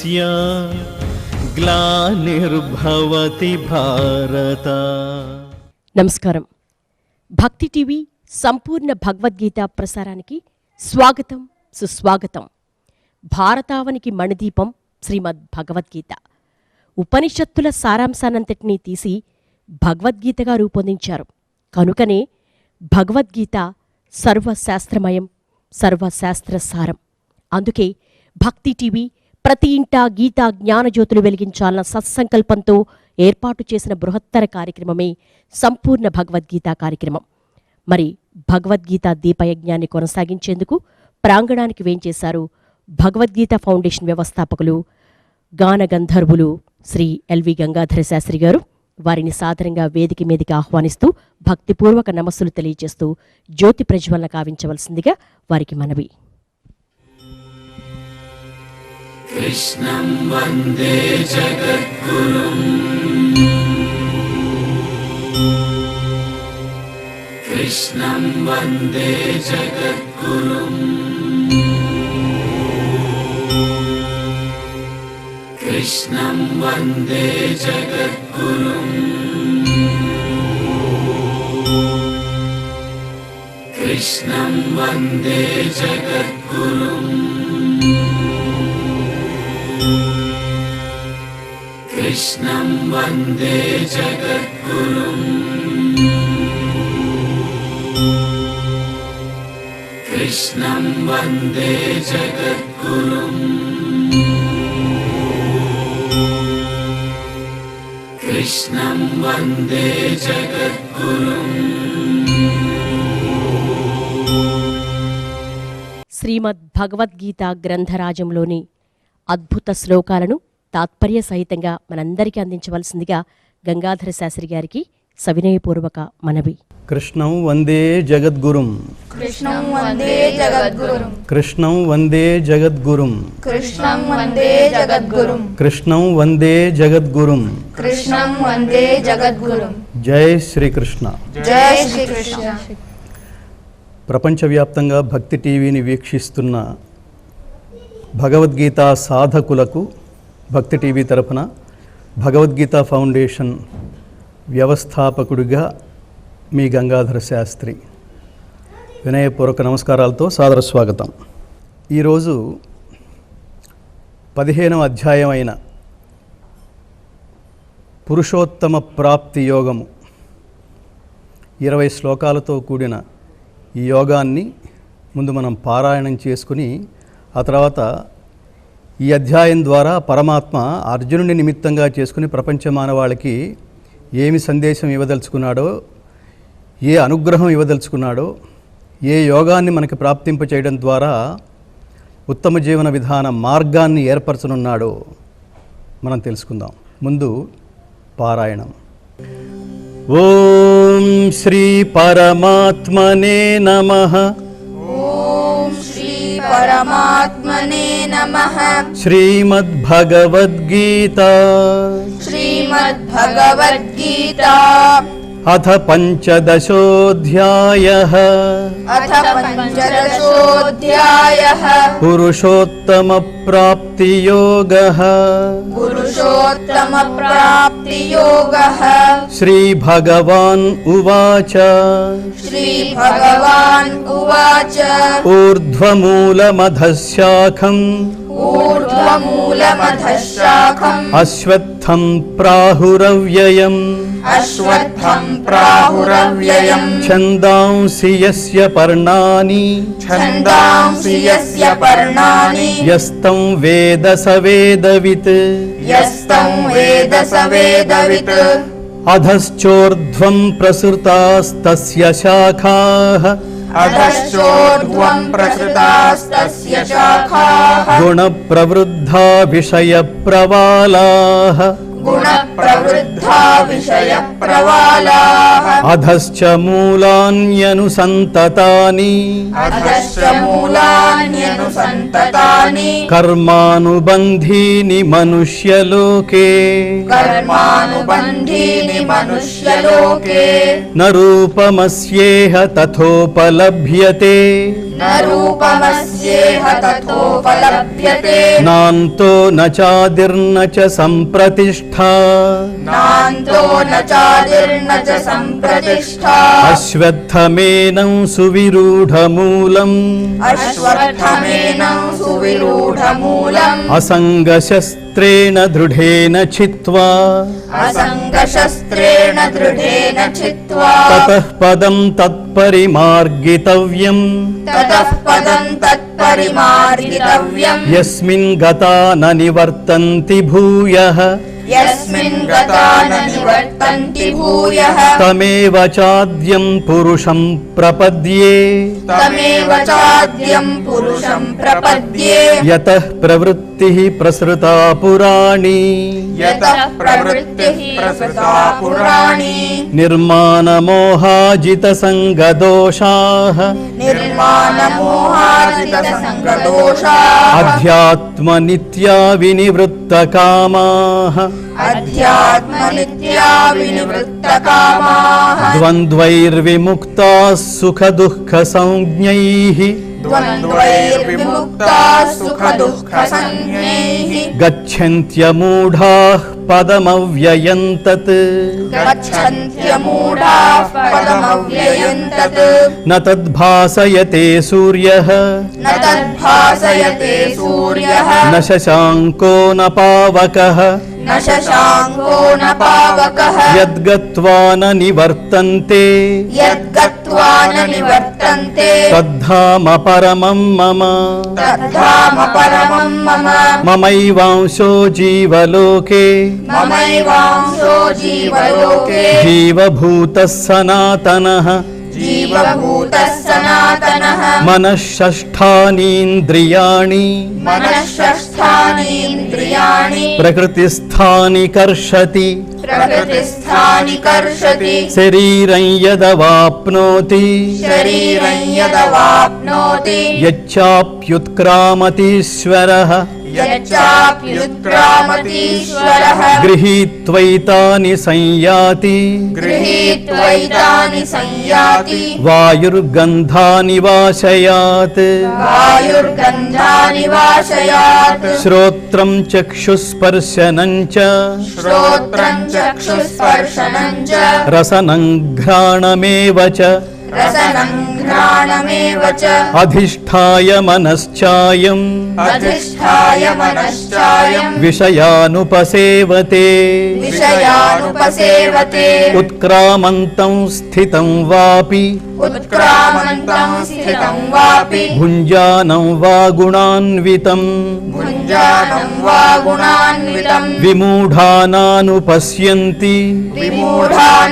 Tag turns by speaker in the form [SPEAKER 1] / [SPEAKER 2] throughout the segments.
[SPEAKER 1] ధర్మస్య గ్లానిర్భవతి భారత.
[SPEAKER 2] నమస్కారం. భక్తి టీవీ సంపూర్ణ భగవద్గీత ప్రసారానికి స్వాగతం, సుస్వాగతం. భారతావనికి మణిదీపం శ్రీమద్ భగవద్గీత. ఉపనిషత్తుల సారాంశానంతటినీ తీసి భగవద్గీతగా రూపొందించారు. కనుకనే భగవద్గీత సర్వశాస్త్రమయం, సర్వశాస్త్రసారం. అందుకే భక్తి టీవీ ప్రతి ఇంటా గీతా జ్ఞానజ్యోతులు వెలిగించాలన్న సత్సంకల్పంతో ఏర్పాటు చేసిన బృహత్తర కార్యక్రమమే సంపూర్ణ భగవద్గీత కార్యక్రమం. మరి భగవద్గీత దీపయజ్ఞాన్ని కొనసాగించేందుకు ప్రాంగణానికి వేంచేశారు భగవద్గీత ఫౌండేషన్ వ్యవస్థాపకులు, గాన గంధర్వులు శ్రీ ఎల్వి గంగాధర శాస్త్రి గారు. వారిని సాదరంగా వేదిక మీదకి ఆహ్వానిస్తూ భక్తిపూర్వక నమస్సులు తెలియజేస్తూ జ్యోతి ప్రజ్వలన కావించవలసిందిగా వారికి మనవి.
[SPEAKER 3] కృష్ణం వందే జగద్గురుం, కృష్ణం వందే జగద్గురుం, కృష్ణం వందే జగద్గురుం, కృష్ణం వందే జగద్గురుం, కృష్ణం వందే జగద్గురుం, కృష్ణం వందే జగద్గురుం, కృష్ణం వందే జగద్గురుం.
[SPEAKER 2] శ్రీమద్ భగవద్గీత గ్రంథరాజంలోని అద్భుత శ్లోకాలను తాత్పర్య సహితంగా మనందరికీ అందించవలసిందిగా గంగాధర శాస్త్రి గారికి సవినయపూర్వక మనవి.
[SPEAKER 4] కృష్ణం వందే జగద్గురుం,
[SPEAKER 5] కృష్ణం వందే జగద్గురుం,
[SPEAKER 4] కృష్ణం వందే జగద్గురుం,
[SPEAKER 5] కృష్ణం వందే జగద్గురుం,
[SPEAKER 4] కృష్ణం వందే జగద్గురుం.
[SPEAKER 5] కృష్ణం వందే జగద్గురుం.
[SPEAKER 4] జై శ్రీకృష్ణ.
[SPEAKER 5] జై శ్రీకృష్ణ.
[SPEAKER 4] ప్రపంచవ్యాప్తంగా భక్తి టీవీని వీక్షిస్తున్న భగవద్గీత సాధకులకు భక్తి టీవీ తరఫున భగవద్గీత ఫౌండేషన్ వ్యవస్థాపకుడిగా మీ గంగాధర శాస్త్రి వినయపూర్వక నమస్కారాలతో సాదర స్వాగతం. ఈరోజు 15వ అధ్యాయం అయిన పురుషోత్తమ ప్రాప్తి యోగము 20 శ్లోకాలతో కూడిన ఈ యోగాన్ని ముందు మనం పారాయణం చేసుకుని ఆ తర్వాత ఈ అధ్యాయం ద్వారా పరమాత్మ అర్జునుని నిమిత్తంగా చేసుకుని ప్రపంచ మానవాళికి ఏమి సందేశం ఇవ్వదలుచుకున్నాడో, ఏ అనుగ్రహం ఇవ్వదలుచుకున్నాడో, ఏ యోగాన్ని మనకి ప్రాప్తింప చేయడం ద్వారా ఉత్తమ జీవన విధాన మార్గాన్ని ఏర్పరచనున్నాడో మనం తెలుసుకుందాం. ముందు పారాయణం. ఓం శ్రీ పరమాత్మనే నమః.
[SPEAKER 5] ఓం శ్రీ పరమాత్మనే నమః.
[SPEAKER 4] శ్రీమద్భగవద్గీత
[SPEAKER 5] శ్రీమద్భగవద్గీత
[SPEAKER 4] అథ పంచదశోऽధ్యాయః.
[SPEAKER 5] అథ పంచదశోऽధ్యాయః.
[SPEAKER 4] పురుషోత్తమ ప్రాప్తి యోగః.
[SPEAKER 5] పురుషోత్తమ ప్రాప్తి యోగః.
[SPEAKER 4] శ్రీ భగవాన్ ఉవాచ.
[SPEAKER 5] శ్రీ భగవాన్ ఉవాచ.
[SPEAKER 4] ఊర్ధ్వమూలమధశాఖం
[SPEAKER 5] ఊర్ధ్వమూలమధశాఖం
[SPEAKER 4] అశ్వత్థం ప్రాహురవ్యయం.
[SPEAKER 5] అశ్వత్థం ప్రాహురవ్యయం.
[SPEAKER 4] ఛందాంసి యస్య పర్ణాని.
[SPEAKER 5] ఛందాంసి యస్య పర్ణాని.
[SPEAKER 4] యస్తం వేద స వేదవిత్.
[SPEAKER 5] యస్తం వేద స వేదవిత్.
[SPEAKER 4] అధశ్చోర్ధ్వం ప్రసృతాస్తస్య శాఖాః.
[SPEAKER 5] అధశ్చోర్ధ్వం ప్రసృతాస్తస్య శాఖాః.
[SPEAKER 4] గుణప్రవృద్ధా విషయప్రవాలాః.
[SPEAKER 5] గుణప్రవృద్ధా విషయప్రవాలాః.
[SPEAKER 4] అధశ్చ మూలాన్యనుసంతతాని.
[SPEAKER 5] అధశ్చ మూలాన్యనుసంతతాని. సంతతాని
[SPEAKER 4] కర్మానుబంధీని మనుష్యలోకే
[SPEAKER 5] కర్మానుబంధీని మనుష్యలోకే
[SPEAKER 4] న రూపమస్యేహ తథోపలభ్యతే
[SPEAKER 5] న రూపమస్యేహ తథోపలభ్యతే
[SPEAKER 4] నాంతో న చాదిర్న చ సంప్రతిష్ఠా
[SPEAKER 5] నాంతో న చాదిర్న చ సంప్రతిష్ఠా
[SPEAKER 4] అశ్వత్థమేనం సువిరూఢమూలం
[SPEAKER 5] అశ్వత్థమేనం సువిరూఢమూలం
[SPEAKER 4] అసంగశస్త్రేణ దృఢేన చిత్వా
[SPEAKER 5] అసంగశస్త్రేణ దృఢేన చిత్వా
[SPEAKER 4] తతః పదం తత్పరిమార్గితవ్యం
[SPEAKER 5] తతః పదం తత్పరిమార్గితవ్యం
[SPEAKER 4] యస్మిన్ గతా న నివర్తంతి భూయః
[SPEAKER 5] యస్మిన్ గతా న నివర్తంతి భూయః
[SPEAKER 4] తమేవ చాద్యం పురుషం ప్రపద్యే
[SPEAKER 5] తమేవ చాద్యం పురుషం ప్రపద్యే
[SPEAKER 4] యతః ప్రవృత్తిః ప్రసృతా పురాణి
[SPEAKER 5] యతః ప్రవృత్తిః ప్రసృతా పురాణి
[SPEAKER 4] నిర్మాణమోహాజితసంగదోషాః
[SPEAKER 5] నిర్మాణమోహాజితసంగదోషా
[SPEAKER 4] అధ్యాత్మనిత్యా వినివృత్తకామాః
[SPEAKER 5] అధ్యాత్మనిత్యా వినివృత్తకామాః
[SPEAKER 4] ద్వంద్వైర్విముక్తాः సుఖదుఃఖసంజ్ఞైః
[SPEAKER 5] ద్వంద్వైర్విముక్తాः సుఖదుఃఖసంజ్ఞైః
[SPEAKER 4] గచ్చన్త్యమూఢాః పదమవ్యయం తత్
[SPEAKER 5] గచ్చన్త్యమూఢాః పదమవ్యయం తత్
[SPEAKER 4] న తద్భాసయతే సూర్యః
[SPEAKER 5] న తద్భాసయతే సూర్యః
[SPEAKER 4] న శశాంకో న పావకః
[SPEAKER 5] న శశాంకో న పావకః
[SPEAKER 4] యద్గత్వా న నివర్తంతే
[SPEAKER 5] యద్గత్వా న నివర్తంతే
[SPEAKER 4] తద్ధామ పరమం మమ
[SPEAKER 5] తద్ధామ పరమం మమ
[SPEAKER 4] మమైవాంశో జీవలోకే
[SPEAKER 5] మమైవాంశో జీవలోకే
[SPEAKER 4] జీవభూతః సనాతనః
[SPEAKER 5] జీవభూతః సనాతనః
[SPEAKER 4] మనఃషష్ఠానీంద్రియాణి
[SPEAKER 5] మనఃషష్ఠానీంద్రియాణి
[SPEAKER 4] ప్రకృతిస్థాని కర్షతి
[SPEAKER 5] ప్రకృతిస్థాని కర్షతి
[SPEAKER 4] శరీరం యదవాప్నోతి
[SPEAKER 5] శరీరం యదవాప్నోతి
[SPEAKER 4] యచ్చాప్యుత్క్రామతీశ్వరః
[SPEAKER 5] యచ్చాప్యుత్క్రామతీశ్వరః
[SPEAKER 4] గృహీత్వైతాని సంయాతి
[SPEAKER 5] గృహీత్వైతాని సంయాతి
[SPEAKER 4] వాయుర్గంధాని వాశయాత్
[SPEAKER 5] వాయుర్గంధాని వాశయాత్
[SPEAKER 4] శ్రోత్రం చక్షుస్పర్శనం చ
[SPEAKER 5] శ్రోత్రం చక్షుస్పర్శనం చ
[SPEAKER 4] రసనం ఘ్రాణమేవ చ
[SPEAKER 5] రసనం ఘ్రాణమేవ చ
[SPEAKER 4] అధిష్ఠాయ మనశ్చాయం
[SPEAKER 5] అధిష్ఠాయ మనశ్చాయం
[SPEAKER 4] విషయానుపసేవతే
[SPEAKER 5] విషయానుపసేవతే
[SPEAKER 4] ఉత్క్రామంతం స్థితం వాపి
[SPEAKER 5] ఉత్క్రామంతం స్థితం వాపి
[SPEAKER 4] భుంజానం వా గుణాన్వితం
[SPEAKER 5] భుంజానం వా గుణాన్వితం
[SPEAKER 4] విమూఢానానుపశ్యంతి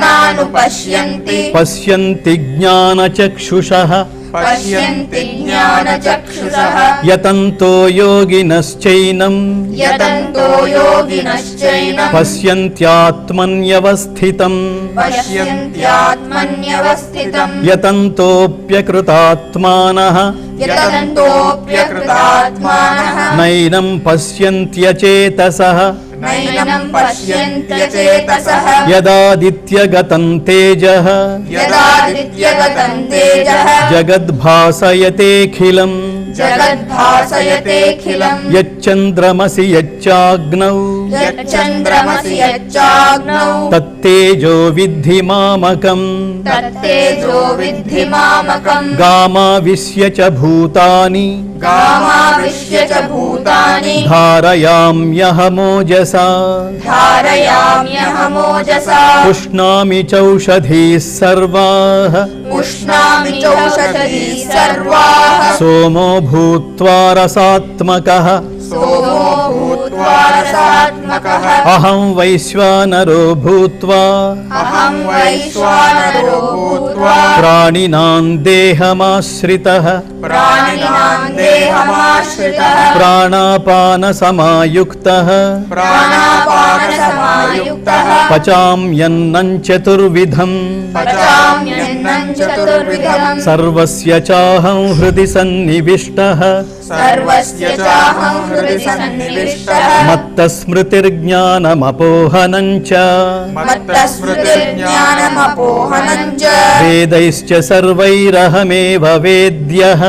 [SPEAKER 5] విమూఢానానుపశ్యంతి
[SPEAKER 4] పశ్యంతి జ్ఞానచక్షుషః
[SPEAKER 5] పశ్యంతి జ్ఞానచక్షుషః
[SPEAKER 4] యతంతో యోగినశ్చైనం
[SPEAKER 5] యతంతో యోగినశ్చైనం
[SPEAKER 4] పశ్యంత్యాత్మన్యవస్థితం
[SPEAKER 5] పశ్యంత్యాత్మన్యవస్థితం
[SPEAKER 4] యతంతోప్యకృతాత్మానః
[SPEAKER 5] యతంతోప్యకృతాత్మానః
[SPEAKER 4] నైనం పశ్యంత్యచేతసః
[SPEAKER 5] నైనం పశ్యంత్యచేతసః
[SPEAKER 4] యదాదిత్యగతం తేజః
[SPEAKER 5] యదాదిత్యగతం తేజః
[SPEAKER 4] జగద్భాసయతేఖిలం
[SPEAKER 5] జగద్భాసయతేఖిలం
[SPEAKER 4] యచ్చంద్రమసి యచ్చాగ్నౌ
[SPEAKER 5] యచ్చంద్రమసి యచ్చాగ్నౌ
[SPEAKER 4] తత్తేజో విద్ధి మామకం
[SPEAKER 5] తత్తేజో విద్ధి మామకం
[SPEAKER 4] గామావిశ్య చ భూతాని
[SPEAKER 5] గామావిశ్య చ భూతాని
[SPEAKER 4] ధారయామ్యహమోజసా
[SPEAKER 5] ధారయామ్యహమోజసా
[SPEAKER 4] పుష్ణామి చౌషధీః సర్వాః
[SPEAKER 5] పుష్ణామి చౌషధీః సర్వాః
[SPEAKER 4] సోమో భూత్వా రసాత్మకః
[SPEAKER 5] సోమో భూత్వా రసాత్మకః
[SPEAKER 4] అహం వైశ్వానరో భూత్వా
[SPEAKER 5] అహం వైశ్వానరో భూత్వా
[SPEAKER 4] ప్రాణినాం దేహమాశ్రితః
[SPEAKER 5] ప్రాణినాం దేహమాశ్రితః
[SPEAKER 4] ప్రాణాపాన సమాయుక్తః
[SPEAKER 5] ప్రాణాపానసమాయుక్తః
[SPEAKER 4] పచామ్యన్నం చతుర్విధం
[SPEAKER 5] పచామ్యన్నం चतुर्विधम्
[SPEAKER 1] सर्वस्य चाहं हृदि सन्निविष्टः
[SPEAKER 5] सर्वस्य चाहं हृदि सन्निविष्टः
[SPEAKER 1] मत्तस्मृतिर्ज्ञानमपोहनं च
[SPEAKER 5] मत्तस्मृतिर्ज्ञानमपोहनं च
[SPEAKER 1] वेदैश्च सर्वैरहमेव वेद्यः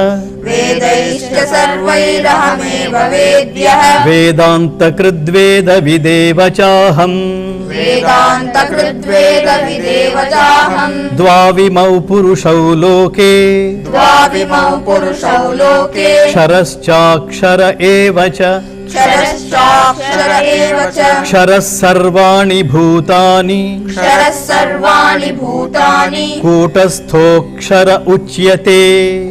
[SPEAKER 5] वेदैश्च सर्वैरहमेव वेद्यः
[SPEAKER 1] वेदान्तकृद्वेदविदेव चाहम्
[SPEAKER 5] वेदान्तकृद्वेदविदेव चाहम्
[SPEAKER 1] द्वाविमौ पुरुषौ लोके
[SPEAKER 5] द्वाविमौ पुरुषौ लोके
[SPEAKER 1] क्षरश्चाक्षर एव च
[SPEAKER 5] क्षरश्चाक्षर एव च
[SPEAKER 1] क्षरः सर्वाणि भूतानि
[SPEAKER 5] क्षरः सर्वाणि भूतानि
[SPEAKER 1] कूटस्थोऽक्षर उच्यते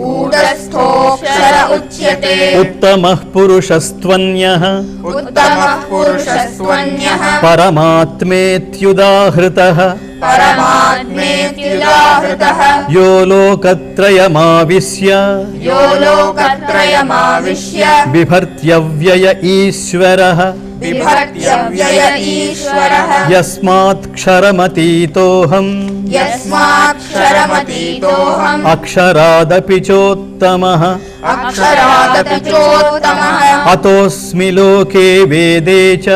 [SPEAKER 5] कूटस्थोऽक्षर उच्यते
[SPEAKER 1] उत्तमः पुरुषस्त्वन्यः
[SPEAKER 5] उत्तमः पुरुषस्त्वन्यः
[SPEAKER 1] परमात्मेत्युदाहृतः
[SPEAKER 5] परमात्मेत्युदाहृतः
[SPEAKER 1] यो लोकत्रयमाविश्य
[SPEAKER 5] यो लोकत्रयमाविश्य
[SPEAKER 1] बिभर्त्यव्यय ईश्वरः
[SPEAKER 5] बिभर्त्यव्यय ईश्वरः
[SPEAKER 1] यस्मात्क्षरमतीतोऽहम्
[SPEAKER 5] यस्माक्षरमतीतोऽहम्
[SPEAKER 1] अक्षरादपि चोत्तमः
[SPEAKER 5] अक्षरादपि चोत्तमः
[SPEAKER 1] अतोऽस्मि लोके वेदे च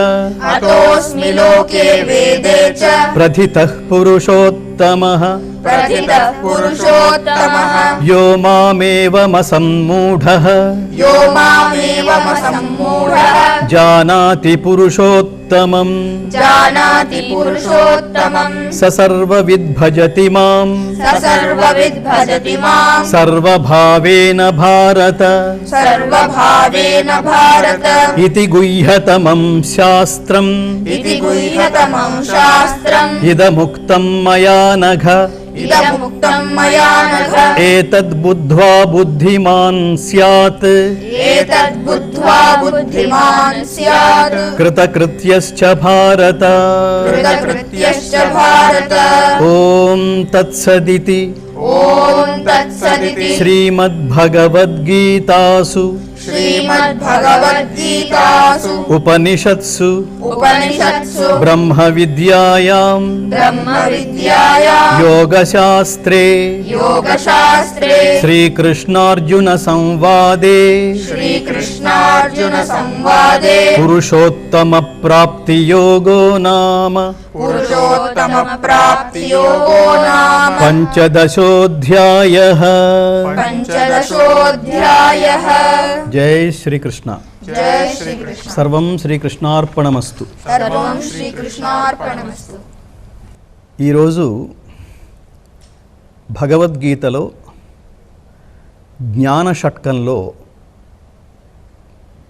[SPEAKER 5] अतोऽस्मि लोके वेदे च
[SPEAKER 1] प्रथितः पुरुषोत्तमः
[SPEAKER 5] प्रथितः पुरुषोत्तमः
[SPEAKER 1] यो मामेवमसम्मूढः
[SPEAKER 5] यो मामेवमसम्मूढः
[SPEAKER 1] जानाति पुरुषोत्तमम्
[SPEAKER 5] जानाति पुरुषोत्तमम्
[SPEAKER 1] स सर्वविद्भजति माम्
[SPEAKER 5] स सर्वविद्भजति माम्
[SPEAKER 1] सर्वभावेन भारत
[SPEAKER 5] सर्वभावेन भारत
[SPEAKER 1] इति गुह्यतमं शास्त्रम्
[SPEAKER 5] इति गुह्यतमं शास्त्रम्
[SPEAKER 1] इदमुक्तं मया नघ
[SPEAKER 5] इदमुक्तं मया नघ
[SPEAKER 1] एतद्बुद्ध्वा बुद्धिमान् स्यात्
[SPEAKER 5] एतद्बुद्ध्वा बुद्धिमान् स्यात्
[SPEAKER 1] कृतकृत्यश्च भारत
[SPEAKER 5] कृतकृत्यश्च भारत
[SPEAKER 1] ॐ तत्सदिति
[SPEAKER 5] ॐ तत्सदिति
[SPEAKER 1] श्रीमद्भगवद्गीतासु
[SPEAKER 5] श्रीमद्भगवद्गीतासु
[SPEAKER 1] उपनिषत्सु
[SPEAKER 5] उपनिषत्सु
[SPEAKER 1] ब्रह्मविद्यायां
[SPEAKER 5] ब्रह्मविद्यायां
[SPEAKER 1] योगशास्त्रे
[SPEAKER 5] योगशास्त्रे
[SPEAKER 1] श्रीकृष्णार्जुनसंवादे
[SPEAKER 5] श्रीकृष्णार्जुनसंवादे
[SPEAKER 1] पुरुषोत्तमप्राप्तियोगो नाम
[SPEAKER 5] पुरुषोत्तमप्राप्तियोगो नाम
[SPEAKER 1] पञ्चदशोऽध्यायः
[SPEAKER 5] पञ्चदशोऽध्यायः
[SPEAKER 4] జై శ్రీకృష్ణ.
[SPEAKER 5] जय श्रीकृष्ण
[SPEAKER 4] సర్వం శ్రీకృష్ణార్పణమస్తు.
[SPEAKER 5] सर्वं श्रीकृष्णार्पणमस्तु.
[SPEAKER 4] ఈరోజు భగవద్గీతలో జ్ఞాన షట్కంలో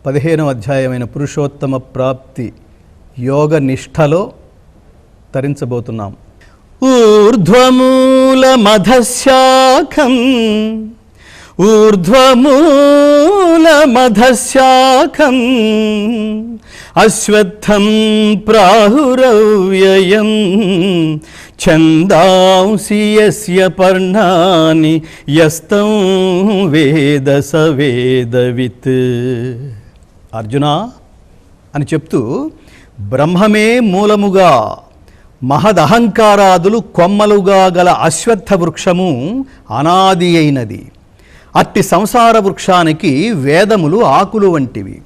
[SPEAKER 4] 15వ అధ్యాయమైన పురుషోత్తమ ప్రాప్తి యోగ నిష్ఠలో తరించబోతున్నాం.
[SPEAKER 1] ఊర్ధ్వమూలమధశాఖం ఊర్ధ్వమూలమధశాఖం అశ్వత్థం ప్రాహురవ్యయం ఛందాంసి యస్య పర్ణాని యస్తం వేద స వేదవిత్.
[SPEAKER 4] అర్జున అని చెప్తూ బ్రహ్మమే మూలముగా మహదహంకారాదులు కొమ్మలుగా గల అశ్వత్థ వృక్షము అనాది అయినది. అట్టి సంసార వృక్షానికి వేదములు ఆకులు వంటివి.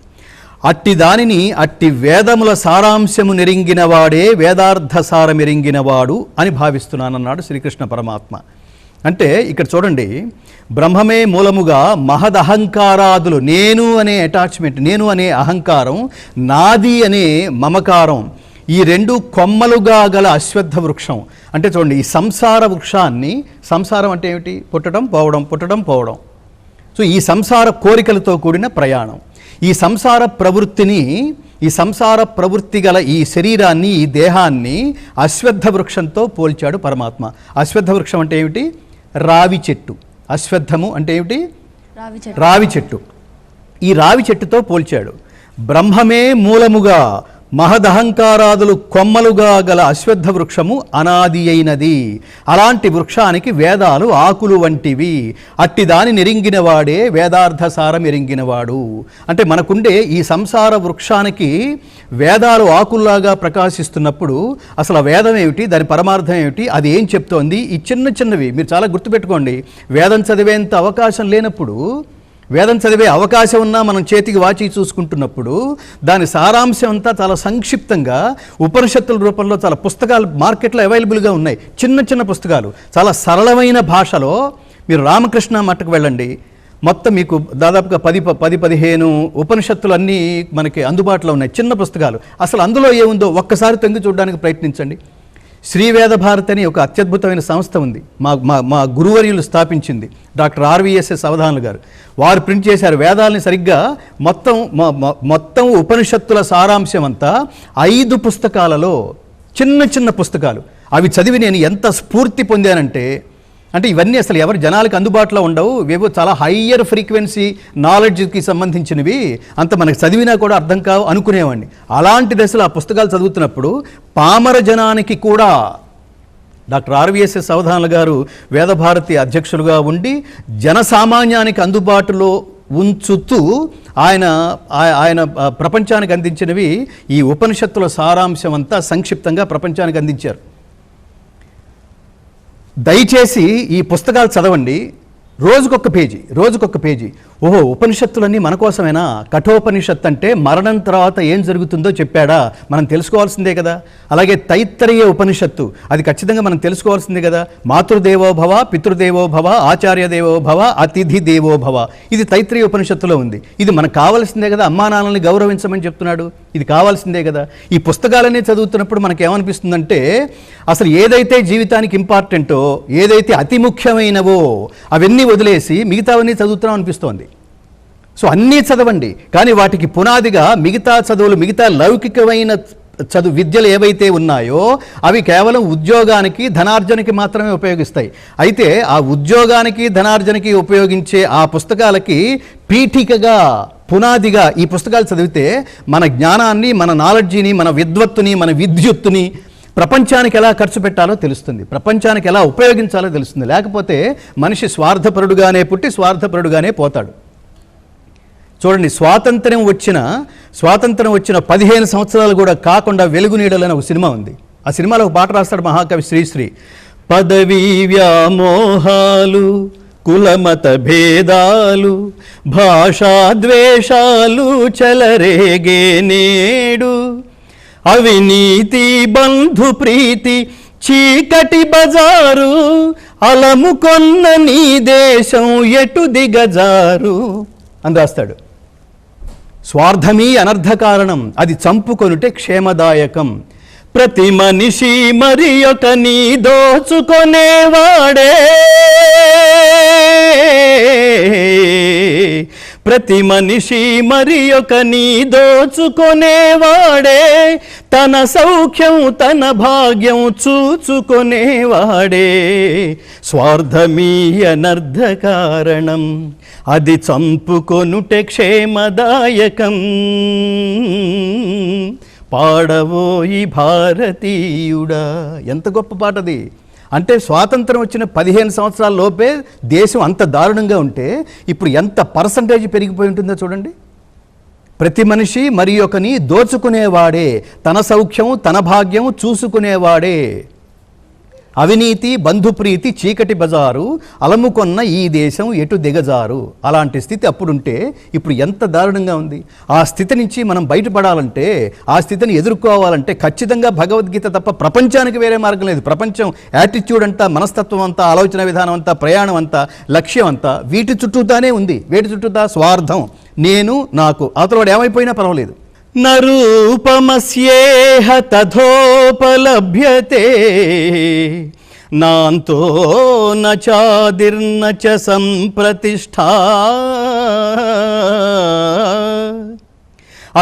[SPEAKER 4] అట్టి దానిని అట్టి వేదముల సారాంశము నెరింగినవాడే వేదార్థ సారమెరింగినవాడు అని భావిస్తున్నానన్నాడు శ్రీకృష్ణ పరమాత్మ. అంటే ఇక్కడ చూడండి, బ్రహ్మమే మూలముగా మహదహంకారాదులు, నేను అనే అటాచ్మెంట్, నేను అనే అహంకారం, నాది అనే మమకారం, ఈ రెండు కొమ్మలుగా గల అశ్వత్థ వృక్షం. అంటే చూడండి, ఈ సంసార వృక్షాన్ని, సంసారం అంటే ఏమిటి? పుట్టడం పోవడం, పుట్టడం పోవడం. సో ఈ సంసార కోరికలతో కూడిన ప్రయాణం, ఈ సంసార ప్రవృత్తిని, ఈ సంసార ప్రవృత్తి గల ఈ శరీరాన్ని, ఈ దేహాన్ని అశ్వత్థ వృక్షంతో పోల్చాడు పరమాత్మ. అశ్వత్థ వృక్షం అంటే ఏమిటి? రావి చెట్టు. అశ్వత్థము అంటే ఏమిటి? రావి చెట్టు. ఈ రావి చెట్టుతో పోల్చాడు. బ్రహ్మమే మూలముగా మహదహంకారాదులు కొమ్మలుగా గల అశ్వత్థ వృక్షము అనాది అయినది. అలాంటి వృక్షానికి వేదాలు ఆకులు వంటివి. అట్టి దాని నెరింగినవాడే వేదార్థసారం ఎరింగినవాడు. అంటే మనకుండే ఈ సంసార వృక్షానికి వేదాలు ఆకుల్లాగా ప్రకాశిస్తున్నప్పుడు అసలు ఆ వేదం ఏమిటి, దాని పరమార్థం ఏమిటి, అది ఏం చెప్తోంది, ఈ చిన్న చిన్నవి మీరు చాలా గుర్తుపెట్టుకోండి. వేదం చదివేంత అవకాశం లేనప్పుడు, వేదం చదివే అవకాశం ఉన్నా మనం చేతికి వాచి చూసుకుంటున్నప్పుడు దాని సారాంశం అంతా చాలా సంక్షిప్తంగా ఉపనిషత్తుల రూపంలో చాలా పుస్తకాలు మార్కెట్లో అవైలబుల్గా ఉన్నాయి. చిన్న చిన్న పుస్తకాలు చాలా సరళమైన భాషలో. మీరు రామకృష్ణ మఠకు వెళ్ళండి, మొత్తం మీకు దాదాపుగా 10-15 ఉపనిషత్తులు అన్నీ మనకి అందుబాటులో ఉన్నాయి, చిన్న పుస్తకాలు. అసలు అందులో ఏముందో ఒక్కసారి తొంగి చూడడానికి ప్రయత్నించండి. శ్రీవేద భారతి అని ఒక అత్యద్భుతమైన సంస్థ ఉంది, మా గురువర్యులు స్థాపించింది, డాక్టర్ ఆర్వీఎస్ఎస్ అవధానులు గారు. వారు ప్రింట్ చేశారు వేదాలని సరిగ్గా మొత్తం ఉపనిషత్తుల సారాంశం అంతా 5 పుస్తకాలలో, చిన్న చిన్న పుస్తకాలు. అవి చదివి నేను ఎంత స్ఫూర్తి పొందానంటే, అంటే ఇవన్నీ అసలు ఎవరు జనాలకు అందుబాటులో ఉండవు, ఇవేవో చాలా హయ్యర్ ఫ్రీక్వెన్సీ నాలెడ్జ్కి సంబంధించినవి, అంత మనకు చదివినా కూడా అర్థం కావు అనుకునేవాడిని. అలాంటి దశలో ఆ పుస్తకాలు చదువుతున్నప్పుడు పామర జనానికి కూడా డాక్టర్ ఆర్వీఎస్ఎస్ అవధానులు గారు వేదభారతి అధ్యక్షులుగా ఉండి జనసామాన్యానికి అందుబాటులో ఉంచుతూ ఆయన ప్రపంచానికి అందించినవి ఈ ఉపనిషత్తుల సారాంశం అంతా సంక్షిప్తంగా ప్రపంచానికి అందించారు. దయచేసి ఈ పుస్తకాలు చదవండి, రోజుకొక పేజీ. ఓహో, ఉపనిషత్తులన్నీ మన కోసమేనా? కఠోపనిషత్ అంటే మరణం తర్వాత ఏం జరుగుతుందో చెప్పాడా, మనం తెలుసుకోవాల్సిందే కదా. అలాగే తైత్తరీయ ఉపనిషత్తు, అది ఖచ్చితంగా మనం తెలుసుకోవాల్సిందే కదా. మాతృదేవోభవ, పితృదేవోభవ, ఆచార్య దేవోభవ, అతిథి దేవోభవ, ఇది తైత్తరీయ ఉపనిషత్తులో ఉంది. ఇది మనకు కావాల్సిందే కదా. అమ్మా నాన్నల్ని గౌరవించమని చెప్తున్నాడు, ఇది కావాల్సిందే కదా. ఈ పుస్తకాలన్నీ చదువుతున్నప్పుడు మనకి ఏమనిపిస్తుందంటే, అసలు ఏదైతే జీవితానికి ఇంపార్టెంటో, ఏదైతే అతి ముఖ్యమైనవో అవన్నీ వదిలేసి మిగతావన్నీ చదువుతున్నాం అనిపిస్తోంది. సో అన్నీ చదవండి, కానీ వాటికి పునాదిగా మిగతా చదువులు, మిగతా లౌకికమైన విద్యలు ఏవైతే ఉన్నాయో అవి కేవలం ఉద్యోగానికి, ధనార్జనకి మాత్రమే ఉపయోగిస్తాయి. అయితే ఆ ఉద్యోగానికి, ధనార్జనకి ఉపయోగించే ఆ పుస్తకాలకి పీఠికగా, పునాదిగా ఈ పుస్తకాలు చదివితే మన జ్ఞానాన్ని, మన నాలెడ్జిని, మన విద్వత్తుని, మన విద్యుత్తుని ప్రపంచానికి ఎలా ఖర్చు పెట్టాలో తెలుస్తుంది, ప్రపంచానికి ఎలా ఉపయోగించాలో తెలుస్తుంది. లేకపోతే మనిషి స్వార్థపరుడుగానే పుట్టి స్వార్థపరుడుగానే పోతాడు. చూడండి, స్వాతంత్రం వచ్చిన 15 సంవత్సరాలు కూడా కాకుండా వెలుగు నీడలని ఒక సినిమా ఉంది. ఆ సినిమాలో ఒక పాట రాస్తాడు మహాకవి శ్రీశ్రీ. పదవీ వ్యామోహాలు, కులమత భేదాలు, భాషాద్వేషాలు చెలరేగే నేడు, అవినీతి బంధు ప్రీతి చీకటి బజారు, అలముకొన్న నీ దేశం ఎటు దిగజారు అని రాస్తాడు. స్వార్థమీ అనర్థకారణం, అది చంపుకొనుటే క్షేమదాయకం. ప్రతి మనిషి మరి ఒక నీ దోచుకొనేవాడే, ప్రతి మనిషి మరి ఒక నీ దోచుకొనేవాడే, తన సౌఖ్యం తన భాగ్యం చూచుకొనేవాడే. స్వార్థమీ అనర్థకారణం, అది చంపుకొనుటే క్షేమదాయకం. పాడవోయి భారతీయుడా, ఎంత గొప్ప పాటది. అంటే స్వాతంత్రం వచ్చిన 15 సంవత్సరాల లోపే దేశం అంత దారుణంగా ఉంటే ఇప్పుడు ఎంత పర్సంటేజ్ పెరిగిపోయి ఉంటుందో చూడండి. ప్రతి మనిషి మరి ఒకని దోచుకునేవాడే, తన సౌఖ్యం తన భాగ్యం చూసుకునేవాడే. అవినీతి బంధుప్రీతి చీకటి బజారు, అలముకొన్న ఈ దేశం ఎటు దిగజారు. అలాంటి స్థితి అప్పుడుంటే ఇప్పుడు ఎంత దారుణంగా ఉంది. ఆ స్థితి నుంచి మనం బయటపడాలంటే, ఆ స్థితిని ఎదుర్కోవాలంటే ఖచ్చితంగా భగవద్గీత తప్ప ప్రపంచానికి వేరే మార్గం లేదు. ప్రపంచం యాటిట్యూడ్ అంతా, మనస్తత్వం అంతా, ఆలోచన విధానం అంతా, ప్రయాణం అంతా, లక్ష్యం అంతా వీటి చుట్టూతానే ఉంది. వేటి చుట్టూతా స్వార్థం, నేను నాకు, అవతలవాడు ఏమైపోయినా పర్వాలేదు. నరూపమస్యేహ తథోపలభ్యతే, నాంతో నాదిర్న చ సంప్రతిష్ఠా,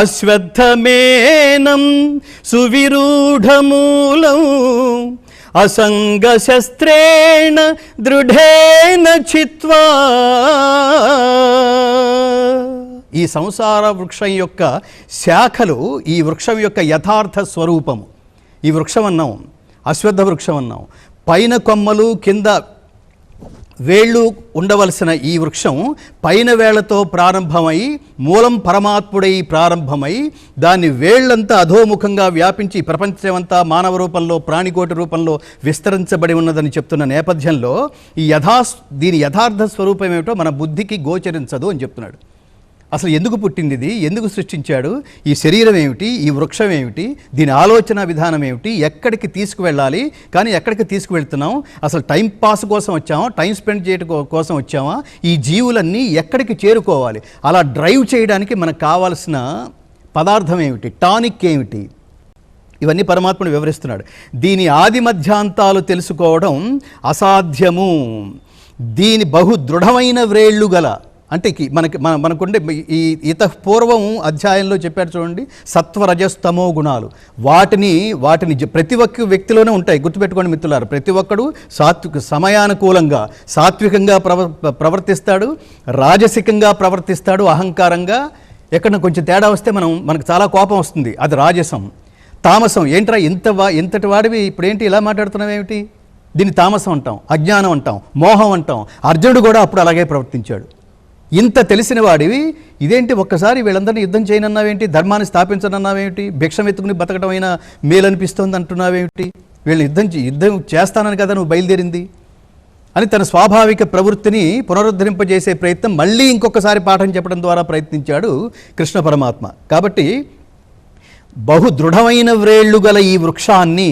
[SPEAKER 4] అశ్వత్థమేనం సువిరూఢమూలం, అసంగశస్త్రేణ దృఢేన చిత్వా. ఈ సంసార వృక్షం యొక్క శాఖలు ఈ వృక్షం యొక్క యథార్థ స్వరూపము. ఈ వృక్షం అన్నాం, అశ్వత్థ వృక్షం అన్నాం. పైన కొమ్మలు కింద వేళ్ళు ఉండవలసిన ఈ వృక్షం పైన వేళ్లతో ప్రారంభమై మూలం పరమాత్ముడై ప్రారంభమై దాన్ని వేళ్లంతా అధోముఖంగా వ్యాపించి ప్రపంచమంతా మానవ రూపంలో ప్రాణికోటి రూపంలో విస్తరించబడి ఉన్నదని చెప్తున్న నేపథ్యంలో దీని యథార్థ స్వరూపం ఏమిటో మన బుద్ధికి గోచరించదు అని చెప్తున్నాడు. అసలు ఎందుకు పుట్టింది ఇది, ఎందుకు సృష్టించాడు, ఈ శరీరం ఏమిటి, ఈ వృక్షం ఏమిటి, దీని ఆలోచన విధానం ఏమిటి, ఎక్కడికి తీసుకువెళ్ళాలి, కానీ ఎక్కడికి తీసుకువెళ్తున్నాం, అసలు టైం పాస్ కోసం వచ్చామా, టైం స్పెండ్ చేయడం కోసం వచ్చామా, ఈ జీవులన్నీ ఎక్కడికి చేరుకోవాలి, అలా డ్రైవ్ చేయడానికి మనకు కావాల్సిన పదార్థం ఏమిటి, టానిక్ ఏమిటి, ఇవన్నీ పరమాత్ముడు వివరిస్తున్నాడు. దీని ఆది మధ్యాంతాలు తెలుసుకోవడం అసాధ్యము. దీని బహు దృఢమైన వ్రేళ్ళు గల, అంటే మనకుండే ఈ పూర్వం అధ్యాయంలో చెప్పాడు చూడండి, సత్వరజస్తమో గుణాలు, వాటిని ప్రతి ఒక్క వ్యక్తిలోనే ఉంటాయి. గుర్తుపెట్టుకోండి మిత్రులారు, ప్రతి ఒక్కడు సమయానుకూలంగా సాత్వికంగా ప్రవర్తిస్తాడు, రాజసికంగా ప్రవర్తిస్తాడు, అహంకారంగా. ఎక్కడ కొంచెం తేడా వస్తే మనకు చాలా కోపం వస్తుంది, అది రాజసం. తామసం, ఏంట్రా ఇంతటి వాడివి ఇప్పుడేంటి ఇలా మాట్లాడుతున్నావు ఏమిటి, దీన్ని తామసం అంటాం, అజ్ఞానం అంటాం, మోహం అంటాం. అర్జునుడు కూడా అప్పుడు అలాగే ప్రవర్తించాడు. ఇంత తెలిసిన వాడివి ఇదేంటి, ఒక్కసారి వీళ్ళందరినీ యుద్ధం చేయనన్నావేంటి, ధర్మాన్ని స్థాపించనన్నావేమిటి, భిక్షం ఎత్తుకుని బతకడం అయినా మేలనిపిస్తోంది అంటున్నావేమిటి, వీళ్ళని యుద్ధం చేస్తానని కదా నువ్వు బయలుదేరింది అని తన స్వాభావిక ప్రవృత్తిని పునరుద్ధరింపజేసే ప్రయత్నం మళ్ళీ ఇంకొకసారి పాఠం చెప్పడం ద్వారా ప్రయత్నించాడు కృష్ణ పరమాత్మ. కాబట్టి బహు దృఢమైన వ్రేళ్ళు గల ఈ వృక్షాన్ని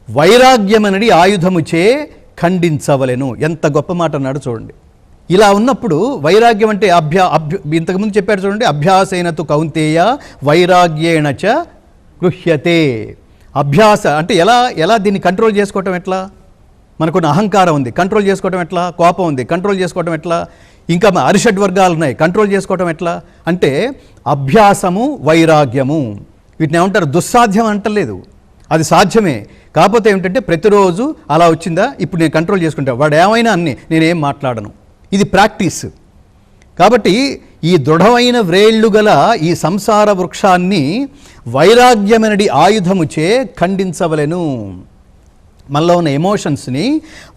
[SPEAKER 4] వైరాగ్యమనడి ఆయుధముచే ఖండించవలెను. ఎంత గొప్ప మాట అన్నాడు చూడండి. ఇలా ఉన్నప్పుడు వైరాగ్యం అంటే ఇంతకుముందు చెప్పాడు చూడండి, అభ్యాసేనతు కౌంతేయ వైరాగ్యేణ చ గృహ్యతే. అభ్యాస అంటే ఎలా దీన్ని కంట్రోల్ చేసుకోవటం ఎట్లా, మనకున్న అహంకారం ఉంది, కంట్రోల్ చేసుకోవటం ఎట్లా, కోపం ఉంది, కంట్రోల్ చేసుకోవటం ఎట్లా, ఇంకా అరిషడ్ వర్గాలు ఉన్నాయి, కంట్రోల్ చేసుకోవటం ఎట్లా అంటే అభ్యాసము వైరాగ్యము. వీటిని ఏమంటారు, దుస్సాధ్యం అంటలేదు, అది సాధ్యమే. కాకపోతే ఏమిటంటే ప్రతిరోజు అలా వచ్చిందా, ఇప్పుడు నేను కంట్రోల్ చేసుకుంటా, వాడు ఏమైనా అన్ని నేనేం మాట్లాడను, ఇది ప్రాక్టీస్. కాబట్టి ఈ దృఢమైన వ్రేళ్ళు గల ఈ సంసార వృక్షాన్ని వైరాగ్యమనడి ఆయుధముచే ఖండించవలెను. మనలో ఉన్న ఎమోషన్స్ని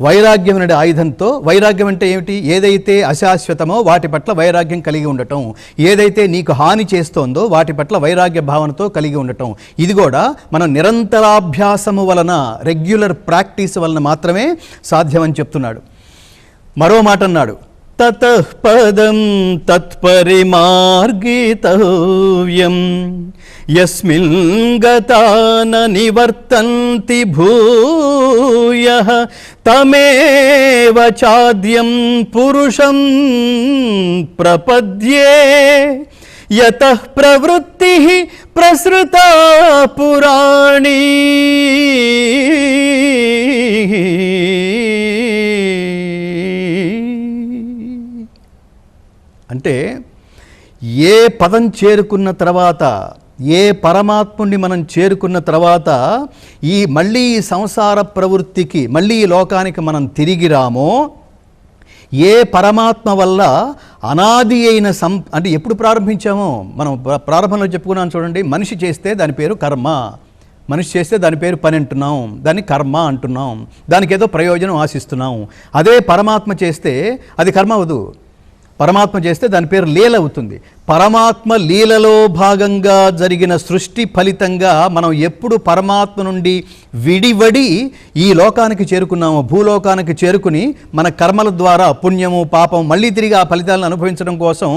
[SPEAKER 4] వైరాగ్యమనడి ఆయుధంతో, వైరాగ్యం అంటే ఏమిటి, ఏదైతే అశాశ్వతమో వాటి పట్ల వైరాగ్యం కలిగి ఉండటం, ఏదైతే నీకు హాని చేస్తోందో వాటి పట్ల వైరాగ్య భావనతో కలిగి ఉండటం. ఇది కూడా మనం నిరంతరాభ్యాసము వలన, రెగ్యులర్ ప్రాక్టీస్ వలన మాత్రమే సాధ్యమని చెప్తున్నాడు. మరో మాట అన్నాడు,
[SPEAKER 1] తతః పదం తత్పరిమార్గితవ్యం యస్మిన్ గతా న నివర్తంతి భూయః తమేవ చాద్యం పురుషం ప్రపద్యే యతః ప్రవృత్తిః ప్రసృతా పురాణీ.
[SPEAKER 4] అంటే ఏ పదం చేరుకున్న తర్వాత, ఏ పరమాత్ముని మనం చేరుకున్న తర్వాత మళ్ళీ ఈ సంసార ప్రవృత్తికి, మళ్ళీ ఈ లోకానికి మనం తిరిగి రామో, ఏ పరమాత్మ వల్ల అనాది అయిన అంటే ఎప్పుడు ప్రారంభించామో మనం ప్రారంభంలో చెప్పుకున్నాం చూడండి, మనిషి చేస్తే దాని పేరు కర్మ, మనిషి చేస్తే దాని పేరు పని అంటున్నాం, దాన్ని కర్మ అంటున్నాం, దానికి ఏదో ప్రయోజనం ఆశిస్తున్నాం. అదే పరమాత్మ చేస్తే అది కర్మ అవదు, పరమాత్మ చేస్తే దాని పేరు లీల అవుతుంది. పరమాత్మ లీలలో భాగంగా జరిగిన సృష్టి ఫలితంగా మనం ఎప్పుడు పరమాత్మ నుండి విడివడి ఈ లోకానికి చేరుకున్నామో, భూలోకానికి చేరుకుని మన కర్మల ద్వారా పుణ్యము పాపం మళ్ళీ తిరిగి ఆ ఫలితాలను అనుభవించడం కోసం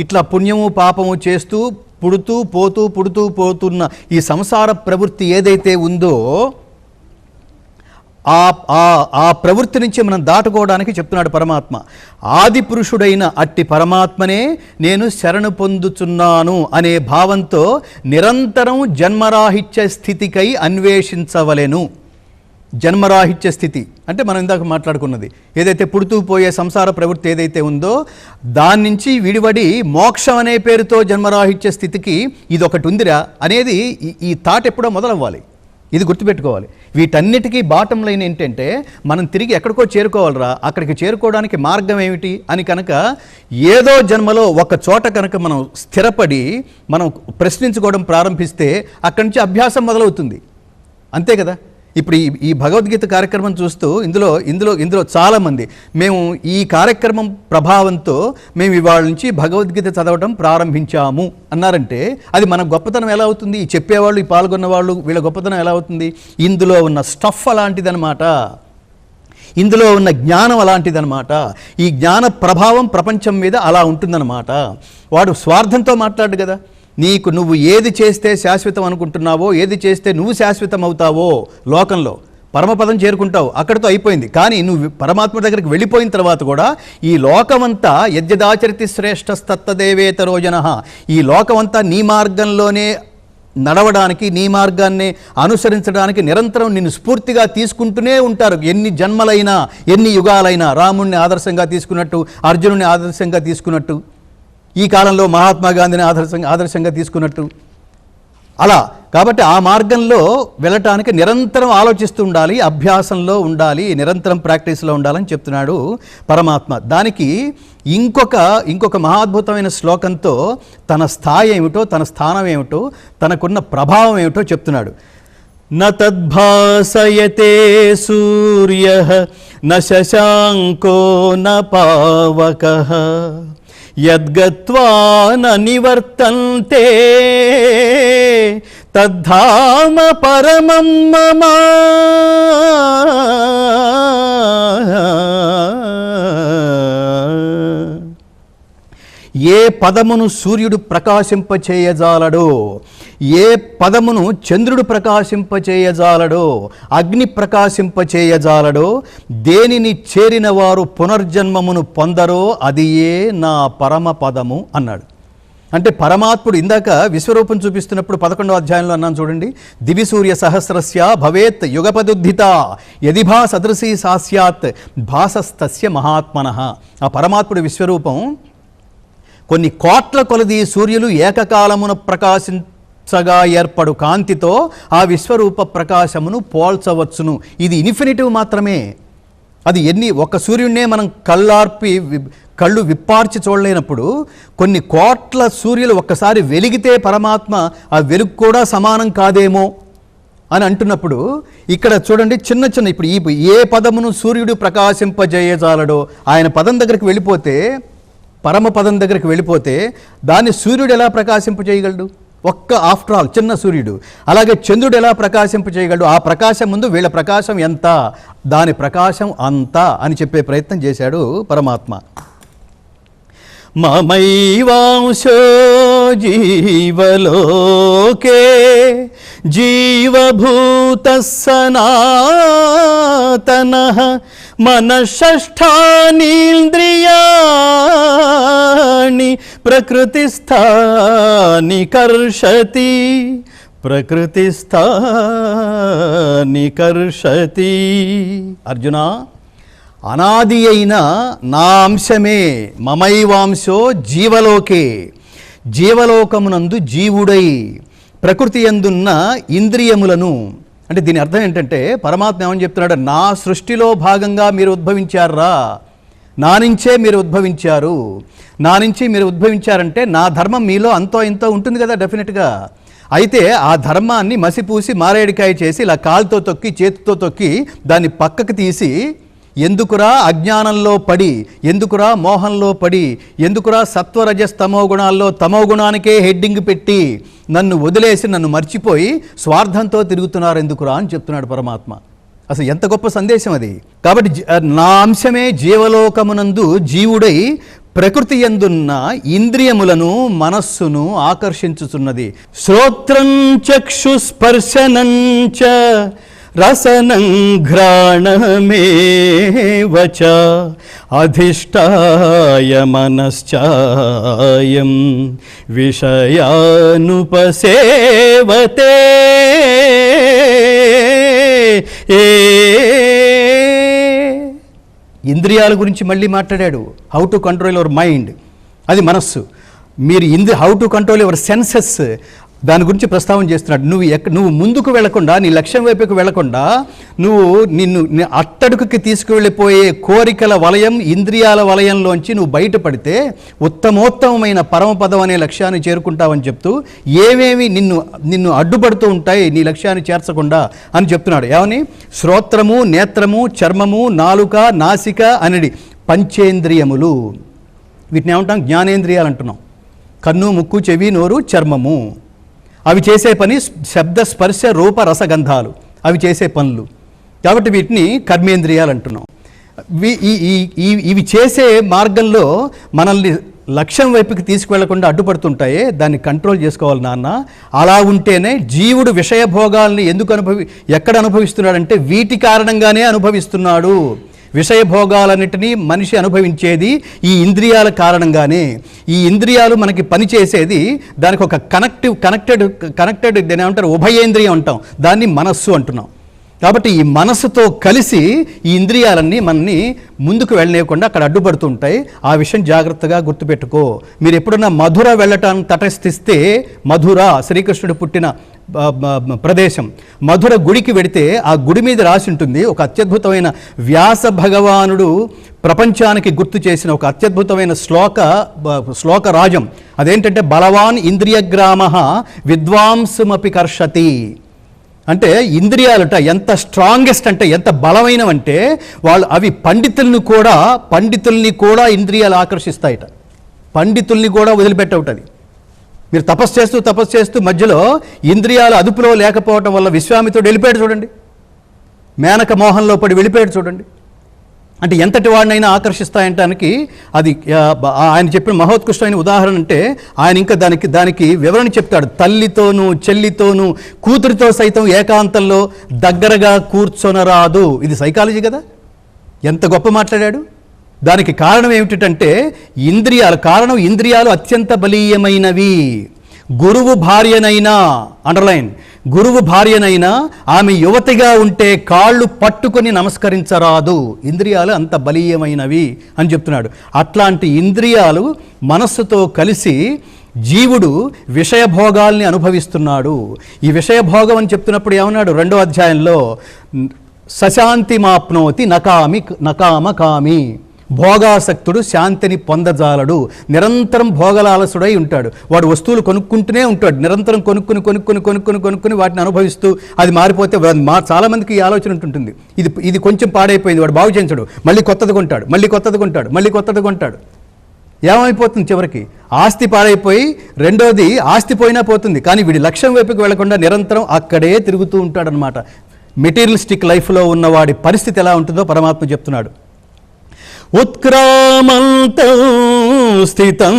[SPEAKER 4] ఇట్లా పుణ్యము పాపము చేస్తూ పుడుతూ పోతున్న ఈ సంసార ప్రవృత్తి ఏదైతే ఉందో ఆ ప్రవృత్తి నుంచి మనం దాటుకోవడానికి చెప్తున్నాడు పరమాత్మ. ఆది పురుషుడైన అట్టి పరమాత్మనే నేను శరణు పొందుచున్నాను అనే భావంతో నిరంతరం జన్మరాహిత్య స్థితికై అన్వేషించవలెను. జన్మరాహిత్య స్థితి అంటే మనం ఇందాక మాట్లాడుకున్నది, ఏదైతే పుడుతూ పోయే సంసార ప్రవృత్తి ఏదైతే ఉందో దాని నుంచి విడివడి మోక్షం అనే పేరుతో జన్మరాహిత్య స్థితికి ఇది ఒకటి ఉందిరా అనేది ఈ థాట్ ఎప్పుడో మొదలవ్వాలి. ఇది గుర్తుపెట్టుకోవాలి. వీటన్నిటికీ బాటం లైన్ ఏంటంటే మనం తిరిగి ఎక్కడికో చేరుకోవాలరా, అక్కడికి చేరుకోవడానికి మార్గం ఏమిటి అని కనుక ఏదో జన్మలో ఒక చోట కనుక మనం స్థిరపడి మనం ప్రశ్నించుకోవడం ప్రారంభిస్తే అక్కడి నుంచి అభ్యాసం మొదలవుతుంది. అంతే కదా. ఇప్పుడు ఈ భగవద్గీత కార్యక్రమం చూస్తూ ఇందులో చాలామంది మేము ఈ కార్యక్రమం ప్రభావంతో మేము ఇవాళ నుంచి భగవద్గీత చదవడం ప్రారంభించాము అన్నారంటే అది మన గొప్పతనం ఎలా అవుతుంది? ఈ చెప్పేవాళ్ళు, ఈ పాల్గొన్న వాళ్ళు, వీళ్ళ గొప్పతనం ఎలా అవుతుంది? ఇందులో ఉన్న స్టఫ్ అలాంటిదనమాట, ఇందులో ఉన్న జ్ఞానం అలాంటిదనమాట. ఈ జ్ఞాన ప్రభావం ప్రపంచం మీద అలా ఉంటుందన్నమాట. వాడు స్వార్థంతో మాట్లాడు కదా. నువ్వు ఏది చేస్తే శాశ్వతం అనుకుంటున్నావో, ఏది చేస్తే నువ్వు శాశ్వతం అవుతావో లోకంలో పరమపదం చేరుకుంటావు, అక్కడితో అయిపోయింది. కానీ నువ్వు పరమాత్మ దగ్గరికి వెళ్ళిపోయిన తర్వాత కూడా ఈ లోకమంతా యజ్ఞదాచరితి శ్రేష్టస్తత్తదేవేతరో జనః, ఈ లోకమంతా నీ మార్గంలోనే నడవడానికి, నీ మార్గాన్ని అనుసరించడానికి నిరంతరం నిన్ను స్ఫూర్తిగా తీసుకుంటూనే ఉంటారు. ఎన్ని జన్మలైనా, ఎన్ని యుగాలైనా. రాముణ్ణి ఆదర్శంగా తీసుకున్నట్టు, అర్జునుడిని ఆదర్శంగా తీసుకున్నట్టు, ఈ కాలంలో మహాత్మా గాంధీని ఆదర్శంగా తీసుకున్నట్టు అలా. కాబట్టి ఆ మార్గంలో వెళ్ళటానికి నిరంతరం ఆలోచిస్తూ ఉండాలి, అభ్యాసంలో ఉండాలి, నిరంతరం ప్రాక్టీస్లో ఉండాలని చెప్తున్నాడు పరమాత్మ. దానికి ఇంకొక మహాద్భుతమైన శ్లోకంతో తన స్థాయి ఏమిటో, తన స్థానం ఏమిటో, తనకున్న ప్రభావం ఏమిటో చెప్తున్నాడు. న తద్భాసయతే సూర్యః న శశాంకో న పావకః యద్గత్వా న నివర్తంతే తద్ధామ పరమం మమ. ఏ పదమును సూర్యుడు ప్రకాశింపచేయజాలడో, ఏ పదమును చంద్రుడు ప్రకాశింపచేయజాలడో, అగ్ని ప్రకాశింపచేయజాలడో, దేనిని చేరిన వారు పునర్జన్మమును పొందరో అది ఏ నా పరమ పదము అన్నాడు. అంటే పరమాత్ముడు ఇందాక విశ్వరూపం చూపిస్తున్నప్పుడు 11వ అధ్యాయంలో అన్నాను చూడండి, దివి సూర్య సహస్రస్య భవేత్ యుగపదుద్ధిత యదిభా సదృశీ సాస్యాత్ భాసస్తస్య మహాత్మనః. ఆ పరమాత్ముడి విశ్వరూపం కొన్ని కోట్ల కొలది సూర్యులు ఏకకాలమున ప్రకాశించగా ఏర్పడు కాంతితో ఆ విశ్వరూప ప్రకాశమును పోల్చవచ్చును. ఇది ఇన్ఫినిటివ్ మాత్రమే. అది ఒక్క సూర్యుడినే మనం కళ్ళు విప్పార్చి చూడలేనప్పుడు కొన్ని కోట్ల సూర్యులు ఒక్కసారి వెలిగితే పరమాత్మ ఆ వెలుగు కూడా సమానం కాదేమో అని అంటున్నప్పుడు ఇక్కడ చూడండి, చిన్న ఇప్పుడు ఏ పదమును సూర్యుడు ప్రకాశింపజేయజాలడో, ఆయన పదం దగ్గరికి వెళ్ళిపోతే, పరమ పదం దగ్గరికి వెళ్ళిపోతే దాన్ని సూర్యుడు ఎలా ప్రకాశింపజేయగలడు? ఆఫ్టర్ ఆల్ చిన్న సూర్యుడు. అలాగే చంద్రుడు ఎలా ప్రకాశింపజేయగలడు? ఆ ప్రకాశం ముందు వీళ్ళ ప్రకాశం ఎంత, దాని ప్రకాశం అంత అని చెప్పే ప్రయత్నం చేశాడు పరమాత్మ. మమైవాంశో జీవలోకే జీవభూతః సనాతనః మనఃషష్ఠానీంద్రియాణి ప్రకృతిస్థాని కర్షతి. అర్జున, అనాది అయిన నా అంశమే మమైవాంశో జీవలోకే, జీవలోకమునందు జీవుడై ప్రకృతి యందున్న ఇంద్రియములను, అంటే దీని అర్థం ఏంటంటే పరమాత్మ ఏమని చెప్తున్నాడు, నా సృష్టిలో భాగంగా మీరు ఉద్భవించారా, నా నుంచే మీరు ఉద్భవించారు. నా నుంచి మీరు ఉద్భవించారంటే నా ధర్మం మీలో అంతో ఇంతో ఉంటుంది కదా డెఫినెట్గా. అయితే ఆ ధర్మాన్ని మసిపూసి మారేడికాయ చేసి ఇలా కాలుతో తొక్కి, చేతితో తొక్కి దాన్ని పక్కకు తీసి, ఎందుకురా అజ్ఞానంలో పడి, ఎందుకురా మోహంలో పడి, ఎందుకురా సత్వరజస్తమో గుణాల్లో తమో గుణానికే హెడ్డింగ్ పెట్టి నన్ను వదిలేసి నన్ను మర్చిపోయి స్వార్థంతో తిరుగుతున్నారు ఎందుకురా అని చెప్తున్నాడు పరమాత్మ. అసలు ఎంత గొప్ప సందేశం అది. కాబట్టి నా అంశమే జీవలోకమునందు జీవుడై ప్రకృతి యందున్న ఇంద్రియములను మనస్సును ఆకర్షించుచున్నది. శ్రోత్రం చక్షుస్పర్శనం చ రసనం ఘ్రాణమేవ చ అధిష్టాయ మనశ్చాయం విషయానుపసేవతే. ఇంద్రియాల గురించి మళ్ళీ మాట్లాడాడు. How to control your mind, అది మనస్సు. మీరు how to control your senses, దాని గురించి ప్రస్తావన చేస్తున్నాడు. నువ్వు ముందుకు వెళ్లకుండా, నీ లక్ష్యం వైపుకు వెళ్లకుండా, నిన్ను అట్టడుగుకి తీసుకువెళ్ళిపోయే కోరికల వలయం, ఇంద్రియాల వలయంలోంచి నువ్వు బయటపడితే ఉత్తమోత్తమైన పరమపదం అనే లక్ష్యాన్ని చేరుకుంటావని చెప్తూ ఏమేమి నిన్ను అడ్డుపడుతూ ఉంటాయి నీ లక్ష్యాన్ని చేర్చకుండా అని చెప్తున్నాడు. ఏమని? శ్రోత్రము, నేత్రము, చర్మము, నాలుక, నాసిక అనేది పంచేంద్రియములు. వీటిని ఏమంటాం? జ్ఞానేంద్రియాలు అంటున్నాం. కన్ను, ముక్కు, చెవి, నోరు, చర్మము. అవి చేసే పని శబ్ద, స్పర్శ, రూప, రసగంధాలు. అవి చేసే పనులు. కాబట్టి వీటిని కర్మేంద్రియాలు అంటున్నాం. ఇవి చేసే మార్గంలో మనల్ని లక్ష్యం వైపుకి తీసుకువెళ్లకుండా అడ్డుపడుతుంటాయే, దాన్ని కంట్రోల్ చేసుకోవాలి నాన్న. అలా ఉంటేనే జీవుడు విషయభోగాల్ని ఎక్కడ అనుభవిస్తున్నాడంటే వీటి కారణంగానే అనుభవిస్తున్నాడు. విషయభోగాలన్నిటినీ మనిషి అనుభవించేది ఈ ఇంద్రియాల కారణంగానే. ఈ ఇంద్రియాలు మనకి పనిచేసేది దానికి ఒక కనెక్టెడ్ దాన్ని ఏమంటారు? ఉభయేంద్రియం అంటాం, దాన్ని మనస్సు అంటున్నాం. కాబట్టి ఈ మనస్సుతో కలిసి ఈ ఇంద్రియాలన్నీ మనని ముందుకు వెళ్ళలేకుండా అక్కడ అడ్డుపడుతుంటాయి. ఆ విషయం జాగ్రత్తగా గుర్తుపెట్టుకో. మీరు ఎప్పుడన్నా మధుర వెళ్ళటానికి తటస్థిస్తే, మధుర శ్రీకృష్ణుడు పుట్టిన ప్రదేశం, మధుర గుడికి వెడితే ఆ గుడి మీద రాసి ఉంటుంది ఒక అత్యద్భుతమైన వ్యాస భగవానుడు ప్రపంచానికి గుర్తు చేసిన ఒక అత్యద్భుతమైన శ్లోక రాజం. అదేంటంటే బలవాన్ ఇంద్రియగ్రామః విద్వాంసుమపి కర్షతి. అంటే ఇంద్రియాలట ఎంత స్ట్రాంగెస్ట్ అంటే ఎంత బలమైనవంటే అవి పండితుల్ని కూడా ఇంద్రియాలు ఆకర్షిస్తాయట. పండితుల్ని కూడా వదిలిపెట్టవుటది. మీరు తపస్సు చేస్తూ మధ్యలో ఇంద్రియాలు అదుపులో లేకపోవటం వల్ల విశ్వామిత్రుడు వెళ్ళిపోయాడు చూడండి, మేనక మోహంలో పడి వెళ్ళిపోయాడు చూడండి. అంటే ఎంతటి వాడినైనా ఆకర్షిస్తాయంటానికి అది ఆయన చెప్పిన మహోత్కృష్టమైన ఉదాహరణ. అంటే ఆయన ఇంకా దానికి వివరణ చెప్తాడు. తల్లితోనూ చెల్లితోనూ కూతురితో సైతం ఏకాంతంలో దగ్గరగా కూర్చొనరాదు. ఇది సైకాలజీ కదా, ఎంత గొప్ప మాట్లాడాడు. దానికి కారణం ఏమిటంటే ఇంద్రియాలు అత్యంత బలీయమైనవి. గురువు భార్యనైనా, అండర్లైన్, గురువు భార్యనైనా ఆమె యువతిగా ఉంటే కాళ్ళు పట్టుకొని నమస్కరించరాదు. ఇంద్రియాలు అంత బలీయమైనవి అని చెప్తున్నాడు. అట్లాంటి ఇంద్రియాలు మనస్సుతో కలిసి జీవుడు విషయభోగాల్ని అనుభవిస్తున్నాడు. ఈ విషయభోగం అని చెప్తున్నప్పుడు ఏమన్నాడు? 2వ అధ్యాయంలో సశాంతి మాప్నోతి నకామకామి. భోగాసక్తుడు శాంతిని పొందజాలడు. నిరంతరం భోగలాలసుడై ఉంటాడు. వాడు వస్తువులు కొనుక్కుంటూనే ఉంటాడు. నిరంతరం కొనుక్కుని వాటిని అనుభవిస్తూ అది మారిపోతే చాలామందికి ఈ ఆలోచన ఉంటుంది. ఇది కొంచెం పాడైపోయింది, వాడు బాగు చేయించడు, మళ్ళీ కొత్తది కొంటాడు. ఏమైపోతుంది? చివరికి ఆస్తి పాడైపోయి రెండోది ఆస్తి పోయినా పోతుంది, కానీ వీడి లక్ష్యం వైపుకి వెళ్లకుండా నిరంతరం అక్కడే తిరుగుతూ ఉంటాడనమాట. మెటీరియలిస్టిక్ లైఫ్లో ఉన్నవాడి పరిస్థితి ఎలా ఉంటుందో పరమాత్మ చెప్తున్నాడు. ఉత్క్రామంతం స్థితం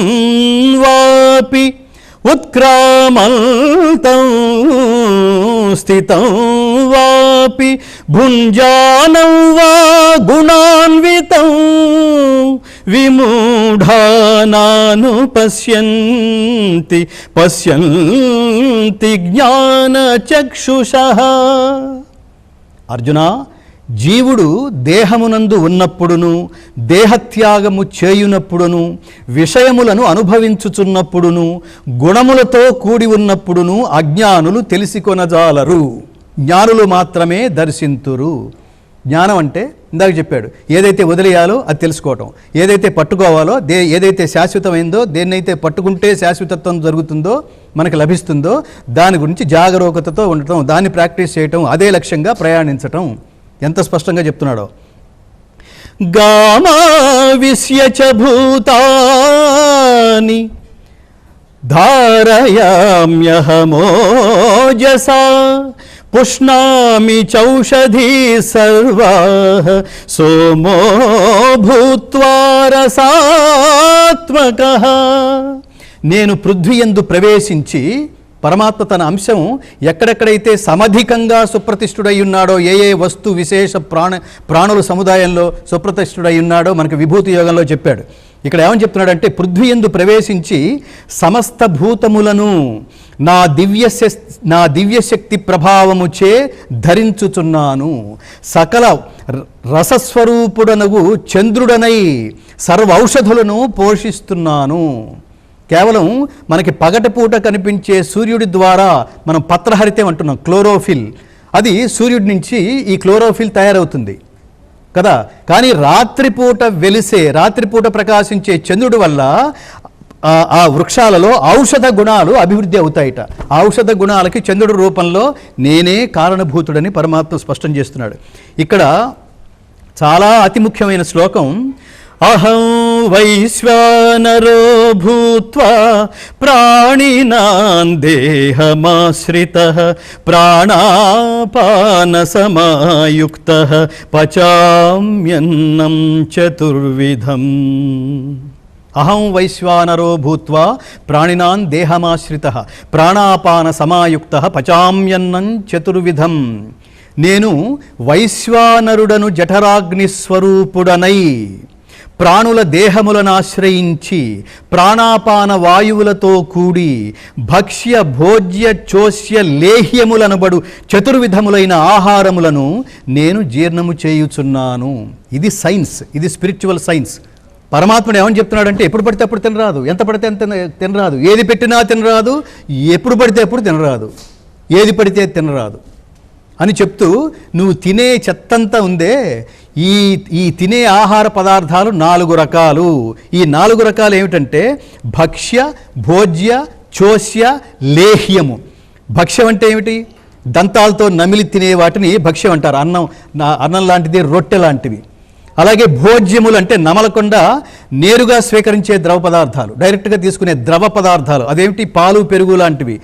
[SPEAKER 4] వాపి భుంజానం వా గుణాన్వితం విమూఢానాను పశ్యంతి జ్ఞానచక్షుషః. అర్జున, జీవుడు దేహమునందు ఉన్నప్పుడును, దేహత్యాగము చేయునప్పుడును, విషయములను అనుభవించుచున్నప్పుడును, గుణములతో కూడి ఉన్నప్పుడును అజ్ఞానులు తెలిసికొనజాలరు. జ్ఞానులు మాత్రమే దర్శింతురు. జ్ఞానం అంటే ఇందాక చెప్పాడు, ఏదైతే వదిలేయాలో అది తెలుసుకోవటం, ఏదైతే పట్టుకోవాలో, ఏదైతే శాశ్వతమైందో, దేన్నైతే పట్టుకుంటే శాశ్వతత్వం జరుగుతుందో, మనకు లభిస్తుందో దాని గురించి జాగరూకతతో ఉండటం, దాన్ని ప్రాక్టీస్ చేయటం, అదే లక్ష్యంగా ప్రయాణించటం. ఎంత స్పష్టంగా చెప్తున్నాడో. గామావిశ్యచ భూతాని ధారయామ్యహమోజసా పుష్ణామి చౌషధీ సర్వాః సోమో భూత్వా రసాత్మకః. నేను పృథ్వీయందు ప్రవేశించి, పరమాత్మ తన అంశం ఎక్కడెక్కడైతే సమధికంగా సుప్రతిష్ఠుడై ఉన్నాడో, ఏ వస్తు విశేష ప్రాణుల సముదాయంలో సుప్రతిష్ఠుడై ఉన్నాడో మనకు విభూతి యోగంలో చెప్పాడు. ఇక్కడ ఏమని చెప్తున్నాడంటే, పృథ్వీయందు ప్రవేశించి సమస్త భూతములను నా దివ్యశక్తి ప్రభావముచే ధరించుచున్నాను. సకల రసస్వరూపుడనగు చంద్రుడనై సర్వ ఔషధులను పోషిస్తున్నాను. కేవలం మనకి పగటిపూట కనిపించే సూర్యుడి ద్వారా మనం పత్రహరితం అంటున్నాం, క్లోరోఫిల్, అది సూర్యుడి నుంచి ఈ క్లోరోఫిల్ తయారవుతుంది కదా. కానీ రాత్రిపూట ప్రకాశించే చంద్రుడి వల్ల ఆ వృక్షాలలో ఔషధ గుణాలు అభివృద్ధి అవుతాయిట. ఔషధ గుణాలకి చంద్రుడి రూపంలో నేనే కారణభూతుడని పరమాత్మ స్పష్టం చేస్తున్నాడు. ఇక్కడ చాలా అతి ముఖ్యమైన శ్లోకం, అహం వైశ్వానరో భూత్వా ప్రాణినాం దేహమాశ్రితః ప్రాణాపాన సమాయుక్తః పచామ్యన్నం చతుర్విధం. అహం వైశ్వానరో భూత్వా ప్రాణినాం దేహమాశ్రితః ప్రాణాపాన సమాయుక్తః పచామ్యన్నం చతుర్విధం. నేను వైశ్వానరుడను జఠరాగ్నిస్వరూపుడనై ప్రాణుల దేహములను ఆశ్రయించి ప్రాణాపాన వాయువులతో కూడి భక్ష్య భోజ్య చోష్య లేహ్యములనబడు చతుర్విధములైన ఆహారములను నేను జీర్ణము చేయుచున్నాను. ఇది సైన్స్, ఇది స్పిరిచువల్ సైన్స్. పరమాత్ముడు ఏమని చెప్తున్నాడంటే ఎప్పుడు పడితే అప్పుడు తినరాదు, ఎంత పడితే అంత తినరాదు, ఏది పెట్టినా తినరాదు, ఎప్పుడు పడితే అప్పుడు తినరాదు, ఏది పడితే తినరాదు అని చెప్తూ, నువ్వు తినే చెత్తంతా ఉందే, ఈ తినే ఆహార పదార్థాలు 4 రకాలు. ఈ 4 రకాలు ఏమిటంటే భక్ష్య భోజ్య చోష్య లేహ్యము. భక్ష్యం అంటే ఏమిటి? దంతాలతో నమిలి తినే వాటిని భక్ష్యం అంటారు. అన్నం లాంటిది, రొట్టె లాంటివి. అలాగే భోజ్యములు అంటే నమలకుండా నేరుగా స్వీకరించే ద్రవ పదార్థాలు, డైరెక్ట్గా తీసుకునే ద్రవ పదార్థాలు, అదేమిటి? పాలు పెరుగు లాంటివి.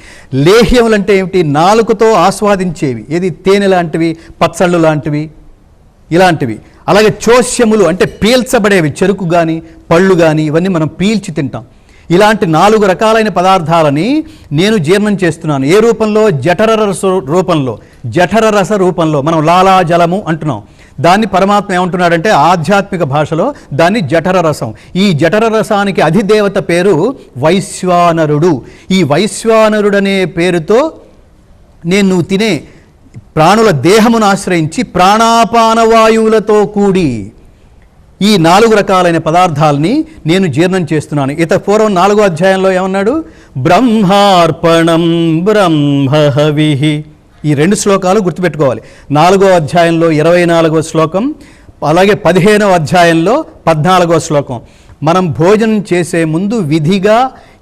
[SPEAKER 4] లేహ్యములు అంటే ఏమిటి? నాలుకతో ఆస్వాదించేవి, ఏది? తేనె లాంటివి, పచ్చళ్ళు లాంటివి, ఇలాంటివి. అలాగే చోష్యములు అంటే పీల్చబడేవి, చెరుకు కానీ పళ్ళు కానీ, ఇవన్నీ మనం పీల్చి తింటాం. ఇలాంటి 4 రకాలైన పదార్థాలని నేను జీర్ణం చేస్తున్నాను. ఏ రూపంలో? జఠరరస రూపంలో. జఠరరస రూపంలో మనం లాలాజలము అంటున్నాం. దాన్ని పరమాత్మ ఏమంటున్నాడంటే ఆధ్యాత్మిక భాషలో దాన్ని జఠరరసం. ఈ జఠరరసానికి అధిదేవత పేరు వైశ్వానరుడు. ఈ వైశ్వానరుడనే పేరుతో నేను నువ్వు తినే ప్రాణుల దేహమును ఆశ్రయించి ప్రాణాపాన వాయువులతో కూడి ఈ 4 రకాలైన పదార్థాలని నేను జీర్ణం చేస్తున్నాను. పూర్వం 4వ అధ్యాయంలో ఏమన్నాడు? బ్రహ్మార్పణం బ్రహ్మహవిః. ఈ 2 శ్లోకాలు గుర్తుపెట్టుకోవాలి. 4వ అధ్యాయంలో 24వ శ్లోకం, అలాగే 15వ అధ్యాయంలో 14వ శ్లోకం. మనం భోజనం చేసే ముందు విధిగా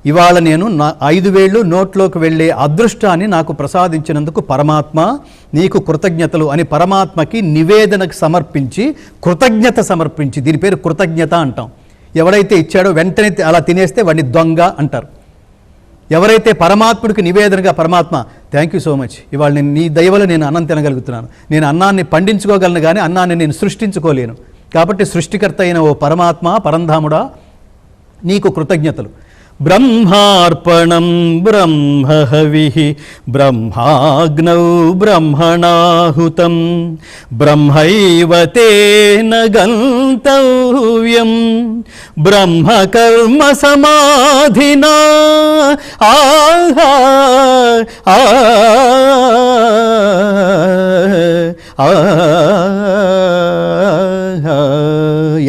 [SPEAKER 4] ఇవాళ నేను 5 వేళ్ళు నోట్లోకి వెళ్ళే అదృష్టాన్ని నాకు ప్రసాదించినందుకు పరమాత్మ నీకు కృతజ్ఞతలు అని పరమాత్మకి నివేదనకు సమర్పించి, కృతజ్ఞత సమర్పించి, దీని పేరు కృతజ్ఞత అంటాం. ఎవడైతే ఇచ్చాడో వెంటనే అలా తినేస్తే వాడిని దొంగ అంటారు. ఎవరైతే పరమాత్ముడికి నివేదనగా పరమాత్మ థ్యాంక్ యూ సో మచ్, ఇవాళ నేను నీ దయవల్ల నేను అన్నం తినగలుగుతున్నాను, నేను అన్నాన్ని పండించుకోగలను కానీ అన్నాన్ని నేను సృష్టించుకోలేను, కాబట్టి సృష్టికర్త అయిన ఓ పరమాత్మ పరంధాముడా నీకు కృతజ్ఞతలు. బ్రహ్మార్పణం బ్రహ్మహవిః బ్రహ్మాగ్నౌ బ్రహ్మణాహుతం బ్రహ్మైవ తేన గంతవ్యం బ్రహ్మకర్మ సమాధినా.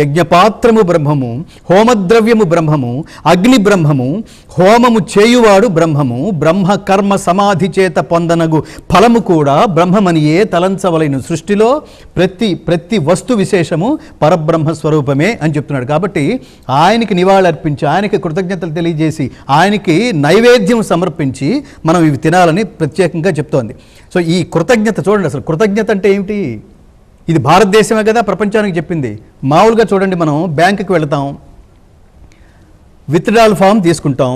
[SPEAKER 4] యజ్ఞపాత్రము బ్రహ్మము, హోమద్రవ్యము బ్రహ్మము, అగ్ని బ్రహ్మము, హోమము చేయువాడు బ్రహ్మము, బ్రహ్మ కర్మ సమాధి చేత పొందనగు ఫలము కూడా బ్రహ్మమనియే తలంచవలైన. సృష్టిలో ప్రతి వస్తు విశేషము పరబ్రహ్మ స్వరూపమే అని చెప్తున్నాడు. కాబట్టి ఆయనకి నివాళులర్పించి, ఆయనకి కృతజ్ఞతలు తెలియజేసి, ఆయనకి నైవేద్యం సమర్పించి మనం ఇవి తినాలని ప్రత్యేకంగా చెప్తోంది. సో ఈ కృతజ్ఞత చూడండి, అసలు కృతజ్ఞత అంటే ఏమిటి? ఇది భారతదేశమే కదా ప్రపంచానికి చెప్పింది. మామూలుగా చూడండి, మనం బ్యాంకుకి వెళతాం, విత్డ్రాల్ ఫామ్ తీసుకుంటాం,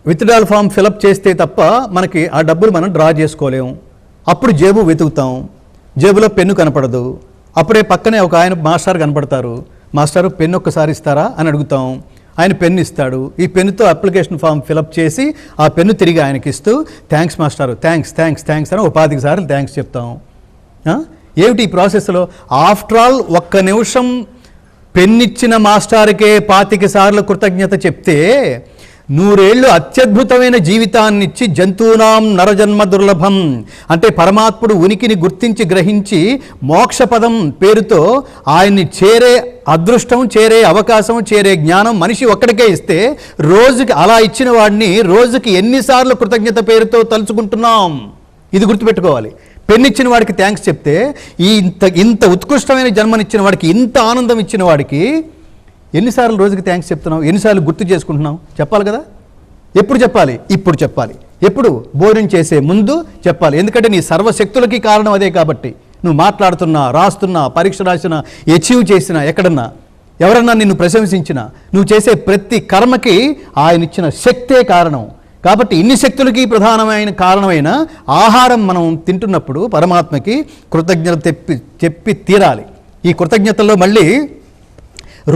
[SPEAKER 4] విత్డ్రాల్ ఫామ్ ఫిలప్ చేస్తే తప్ప మనకి ఆ డబ్బులు మనం డ్రా చేసుకోలేము. అప్పుడు జేబు వెతుకుతాం, జేబులో పెన్ను కనపడదు. అప్పుడే పక్కనే ఒక ఆయన మాస్టర్ కనపడతారు, మాస్టారు పెన్ను ఒక్కసారి ఇస్తారా అని అడుగుతాం. ఆయన పెన్ను ఇస్తాడు. ఈ పెన్నుతో అప్లికేషన్ ఫామ్ ఫిలప్ చేసి ఆ పెన్ను తిరిగి ఆయనకి ఇస్తూ థ్యాంక్స్ మాస్టారు, థ్యాంక్స్ థ్యాంక్స్ థ్యాంక్స్ అని 25 సార్లు థ్యాంక్స్ చెప్తాం. ఏమిటి ఈ ప్రాసెస్లో? ఆఫ్టర్ ఆల్ 1 నిమిషం పెన్నిచ్చిన మాస్టార్కే 25 సార్లు కృతజ్ఞత చెప్తే 100 ఏళ్ళు అత్యద్భుతమైన జీవితాన్నిచ్చి జంతువునాం నరజన్మ దుర్లభం అంటే పరమాత్ముడు ఉనికిని గుర్తించి గ్రహించి మోక్షపదం పేరుతో ఆయన్ని చేరే అదృష్టం, చేరే అవకాశం, చేరే జ్ఞానం మనిషి ఒక్కడికే ఇస్తే రోజుకి అలా ఇచ్చిన వాడిని రోజుకి ఎన్నిసార్లు కృతజ్ఞత పేరుతో తలుచుకుంటున్నాం, ఇది గుర్తుపెట్టుకోవాలి. పెన్నిచ్చిన వాడికి థ్యాంక్స్ చెప్తే ఇంత ఉత్కృష్టమైన జన్మనిచ్చిన వాడికి, ఇంత ఆనందం ఇచ్చిన వాడికి ఎన్నిసార్లు రోజుకి థ్యాంక్స్ చెప్తున్నాం, ఎన్నిసార్లు గుర్తు చేసుకుంటున్నాం? చెప్పాలి కదా. ఎప్పుడు చెప్పాలి? ఇప్పుడు చెప్పాలి. ఎప్పుడు? భోజనం చేసే ముందు చెప్పాలి. ఎందుకంటే నీ సర్వశక్తులకి కారణం అదే కాబట్టి. నువ్వు మాట్లాడుతున్నా, రాస్తున్నా, పరీక్ష రాసినా, అచీవ్ చేసినా, ఎక్కడన్నా ఎవరన్నా నిన్ను ప్రశంసించినా, నువ్వు చేసే ప్రతి కర్మకి ఆయన ఇచ్చిన శక్తే కారణం. కాబట్టి ఇన్ని శక్తులకి ప్రధానమైన కారణమైన ఆహారం మనం తింటున్నప్పుడు పరమాత్మకి కృతజ్ఞత చెప్పి తీరాలి. ఈ కృతజ్ఞతల్లో మళ్ళీ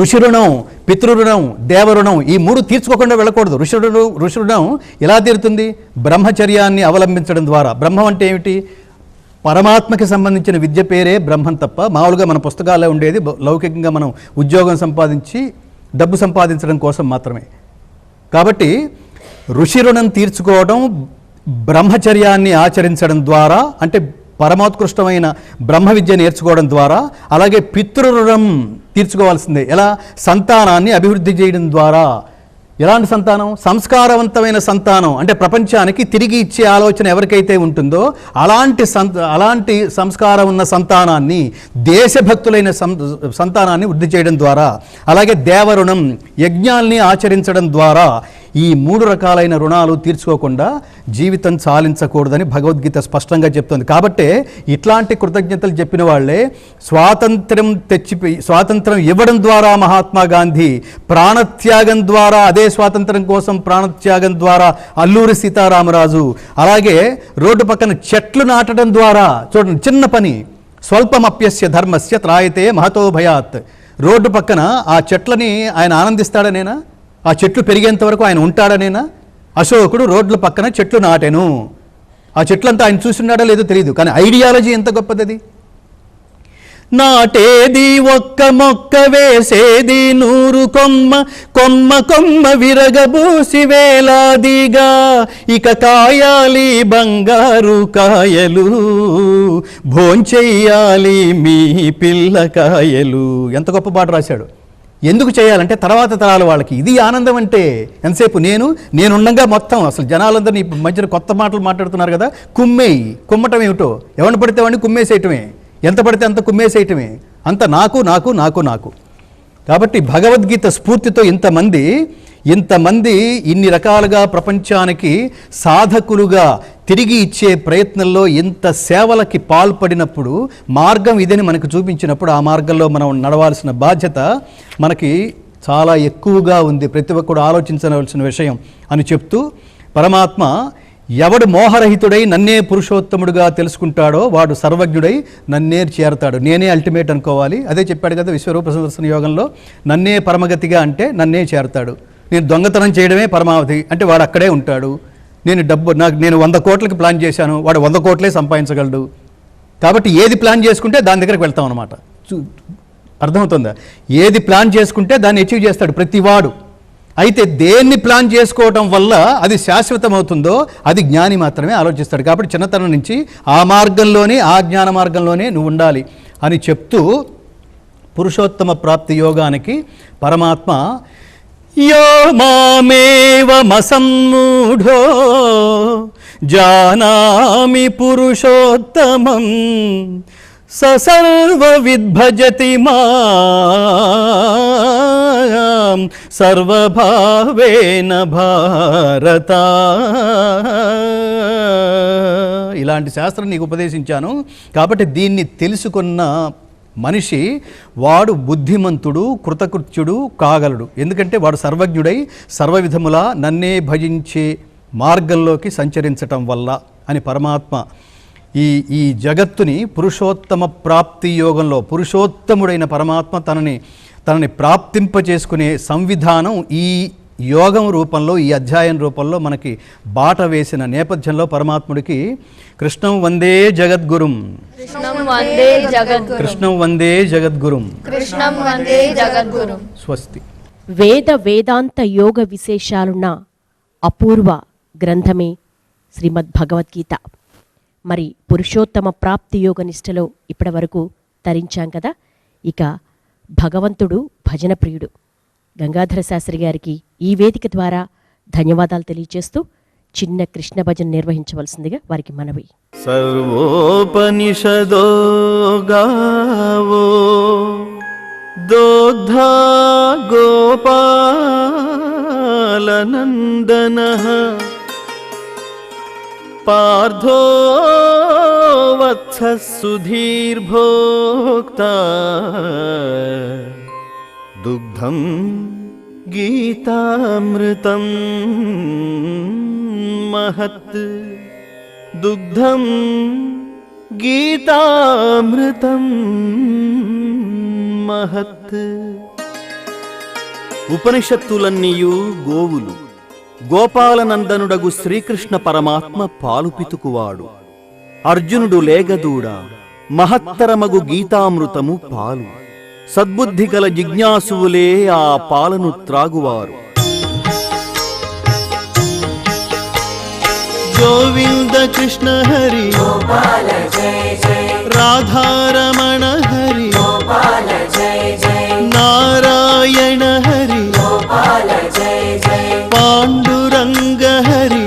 [SPEAKER 4] ఋషి రుణం, పితృరుణం, దేవరుణం ఈ మూడు తీర్చుకోకుండా వెళ్ళకూడదు. ఋషి రుణం ఎలా తీరుతుంది? బ్రహ్మచర్యాన్ని అవలంబించడం ద్వారా. బ్రహ్మం అంటే ఏమిటి? పరమాత్మకి సంబంధించిన విద్య పేరే బ్రహ్మం తప్ప మామూలుగా మన పుస్తకాల్లో ఉండేది లౌకికంగా మనం ఉద్యోగం సంపాదించి డబ్బు సంపాదించడం కోసం మాత్రమే. కాబట్టి ఋషి రుణం తీర్చుకోవడం, బ్రహ్మచర్యాన్ని ఆచరించడం ద్వారా, అంటే పరమోత్కృష్టమైన బ్రహ్మ విద్య నేర్చుకోవడం ద్వారా, అలాగే పితృరుణం తీర్చుకోవాల్సిందే. ఎలా? సంతానాన్ని అభివృద్ధి చేయడం ద్వారా. ఎలాంటి సంతానం? సంస్కారవంతమైన సంతానం. అంటే ప్రపంచానికి తిరిగి ఇచ్చే ఆలోచన ఎవరికైతే ఉంటుందో అలాంటి సంస్కారం ఉన్న సంతానాన్ని, దేశభక్తులైన సంతానాన్ని వృద్ధి చేయడం ద్వారా, అలాగే దేవరుణం, యజ్ఞాల్ని ఆచరించడం ద్వారా ఈ మూడు రకాలైన రుణాలు తీర్చుకోకుండా జీవితం చాలించకూడదని భగవద్గీత స్పష్టంగా చెప్తుంది. కాబట్టే ఇట్లాంటి కృతజ్ఞతలు చెప్పిన వాళ్ళే స్వాతంత్రం ఇవ్వడం ద్వారా మహాత్మా గాంధీ, ప్రాణత్యాగం ద్వారా, అదే స్వాతంత్రం కోసం ప్రాణత్యాగం ద్వారా అల్లూరి సీతారామరాజు, అలాగే రోడ్డు పక్కన చెట్లు నాటడం ద్వారా, చూడండి చిన్న పని, స్వల్పమప్యస్య ధర్మస్య త్రాయతే మహతో భయాత్. రోడ్డు పక్కన ఆ చెట్లని ఆయన ఆనందిస్తాడనేనా? ఆ చెట్లు పెరిగేంత వరకు ఆయన ఉంటాడనేనా? అశోకుడు రోడ్ల పక్కన చెట్లు నాటెను. ఆ చెట్లంతా ఆయన చూస్తున్నాడో లేదో తెలియదు, కానీ ఐడియాలజీ ఎంత గొప్పది. నాటేది ఒక్క మొక్క, వేసేది 100 కొమ్మ, కొమ్మ కొమ్మ విరగబూసి వేలాదిగా, ఇక కాయాలి బంగారు కాయలు, భోంచెయ్యాలి మీ పిల్లకాయలు. ఎంత గొప్ప పాట రాశాడు. ఎందుకు చేయాలంటే తర్వాత తరాల వాళ్ళకి. ఇది ఆనందం అంటే. ఎంతసేపు నేనుండగా మొత్తం అసలు జనాలందరినీ మధ్యన కొత్త మాటలు మాట్లాడుతున్నారు కదా. కుమ్మటం ఏమిటో, ఎవరిని పడితే వాడిని కుమ్మేసేయటమే, ఎంత పడితే అంత కుమ్మేసేయటమే, అంత నాకు నాకు నాకు నాకు. కాబట్టి భగవద్గీత స్ఫూర్తితో ఇంతమంది ఇన్ని రకాలుగా ప్రపంచానికి సాధకులుగా తిరిగి ఇచ్చే ప్రయత్నంలో ఇంత సేవలకి పాల్పడినప్పుడు, మార్గం ఇదని మనకు చూపించినప్పుడు, ఆ మార్గంలో మనం నడవాల్సిన బాధ్యత మనకి చాలా ఎక్కువగా ఉంది. ప్రతి ఒక్కరు ఆలోచించవలసిన విషయం అని చెప్తూ, పరమాత్మ ఎవడు మోహరహితుడై నన్నే పురుషోత్తముడుగా తెలుసుకుంటాడో వాడు సర్వజ్ఞుడై నన్నే చేరతాడు. నేనే అల్టిమేట్ అనుకోవాలి. అదే చెప్పాడు కదా విశ్వరూప సందర్శన యోగంలో. నన్నే పరమగతిగా అంటే నన్నే చేరతాడు. నేను దొంగతనం చేయడమే పరమావధి అంటే వాడు అక్కడే ఉంటాడు. నేను 100 కోట్లకి ప్లాన్ చేశాను, వాడు 100 కోట్లే సంపాదించగలడు. కాబట్టి ఏది ప్లాన్ చేసుకుంటే దాని దగ్గరికి వెళ్తాం అనమాట. అర్థమవుతుందా? ఏది ప్లాన్ చేసుకుంటే దాన్ని అచీవ్ చేస్తాడు ప్రతివాడు. అయితే దేన్ని ప్లాన్ చేసుకోవటం వల్ల అది శాశ్వతమవుతుందో అది జ్ఞాని మాత్రమే ఆలోచిస్తాడు. కాబట్టి చిన్నతనం నుంచి ఆ మార్గంలోనే, ఆ జ్ఞాన మార్గంలోనే నువ్వు ఉండాలి అని చెప్తూ, పురుషోత్తమ ప్రాప్తి యోగానికి పరమాత్మ యో మామేవమసమ్మూఢో జానామి పురుషోత్తమం సర్వవిద్భజతి మాం సర్వభావేన భారత. ఇలాంటి శాస్త్రం నీకు ఉపదేశించాను. కాబట్టి దీన్ని తెలుసుకున్న మనిషి వాడు బుద్ధిమంతుడు, కృతకృత్యుడు కాగలడు. ఎందుకంటే వాడు సర్వజ్ఞుడై సర్వవిధములా నన్నే భజించే మార్గంలోకి సంచరించటం వల్ల అని పరమాత్మ ఈ జగత్తుని పురుషోత్తమ ప్రాప్తి యోగంలో పురుషోత్తముడైన పరమాత్మ తనని ప్రాప్తింపచేసుకునే సంవిధానం ఈ యోగం రూపంలో, ఈ అధ్యాయం రూపంలో మనకి బాట వేసిన నేపథ్యంలో పరమాత్ముడికి కృష్ణం వందే జగద్గురుం,
[SPEAKER 5] కృష్ణం వందే జగద్గురు,
[SPEAKER 4] కృష్ణం వందే జగద్గురుం,
[SPEAKER 5] కృష్ణం వందే జగద్గురు.
[SPEAKER 4] స్వస్తి.
[SPEAKER 2] వేదాంత యోగ విశేషాలున్న అపూర్వ గ్రంథమే శ్రీమద్ భగవద్గీత. మరి పురుషోత్తమ ప్రాప్తి యోగ నిష్టలో ఇప్పటి వరకు తరించాం కదా. ఇక భగవంతుడు భజన ప్రియుడు. గంగాధర శాస్త్రి గారికి ఈ వేదిక ద్వారా ధన్యవాదాలు తెలియజేస్తూ చిన్న కృష్ణ భజన నిర్వహించవలసిందిగా వారికి మనవి.
[SPEAKER 1] సర్వోపనిషదో గావో దోగ్ధా గోపాలనందనః పార్థో వత్సః సుధీర్భోక్తా దుగ్ధం గీతామృతం మహత్ దుగ్ధం గీతామృతం మహత్. ఉపనిషత్తులన్నీయు గోవులు. గోపాలనందనుడగు శ్రీకృష్ణ పరమాత్మ పాలు పితుకువాడు. అర్జునుడు లేగదూడ. మహత్తరమగు గీతామృతము పాలు. సద్బుద్ధి గల జిజ్ఞాసువులే ఆ పాలను త్రాగువారు. గోవింద కృష్ణ హరి రాధారమణ హరి నారాయణ హరి పాండురంగ హరి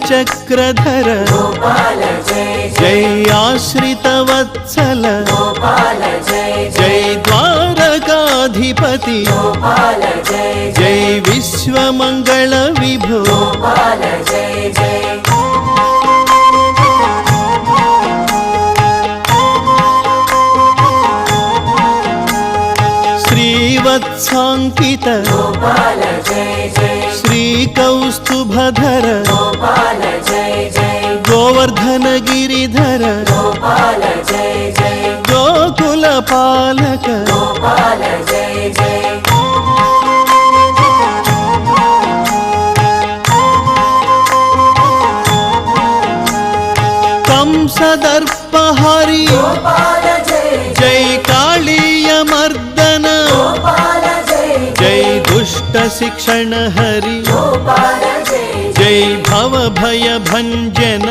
[SPEAKER 1] చక్రధర జై ఆశ్రిత వత్సల జై ద్వారకాధిపతి జై విశ్వమంగళ విభో శ్రీవత్సాంకిత శ్రీకౌస్తుభధర గోవర్ధన గిరిధర గోకుల పాలక కంసదర్పహరి జై కాళీయ మర్దన జై దుష్ట శిక్షణ హరి జై భవ భయ భంజన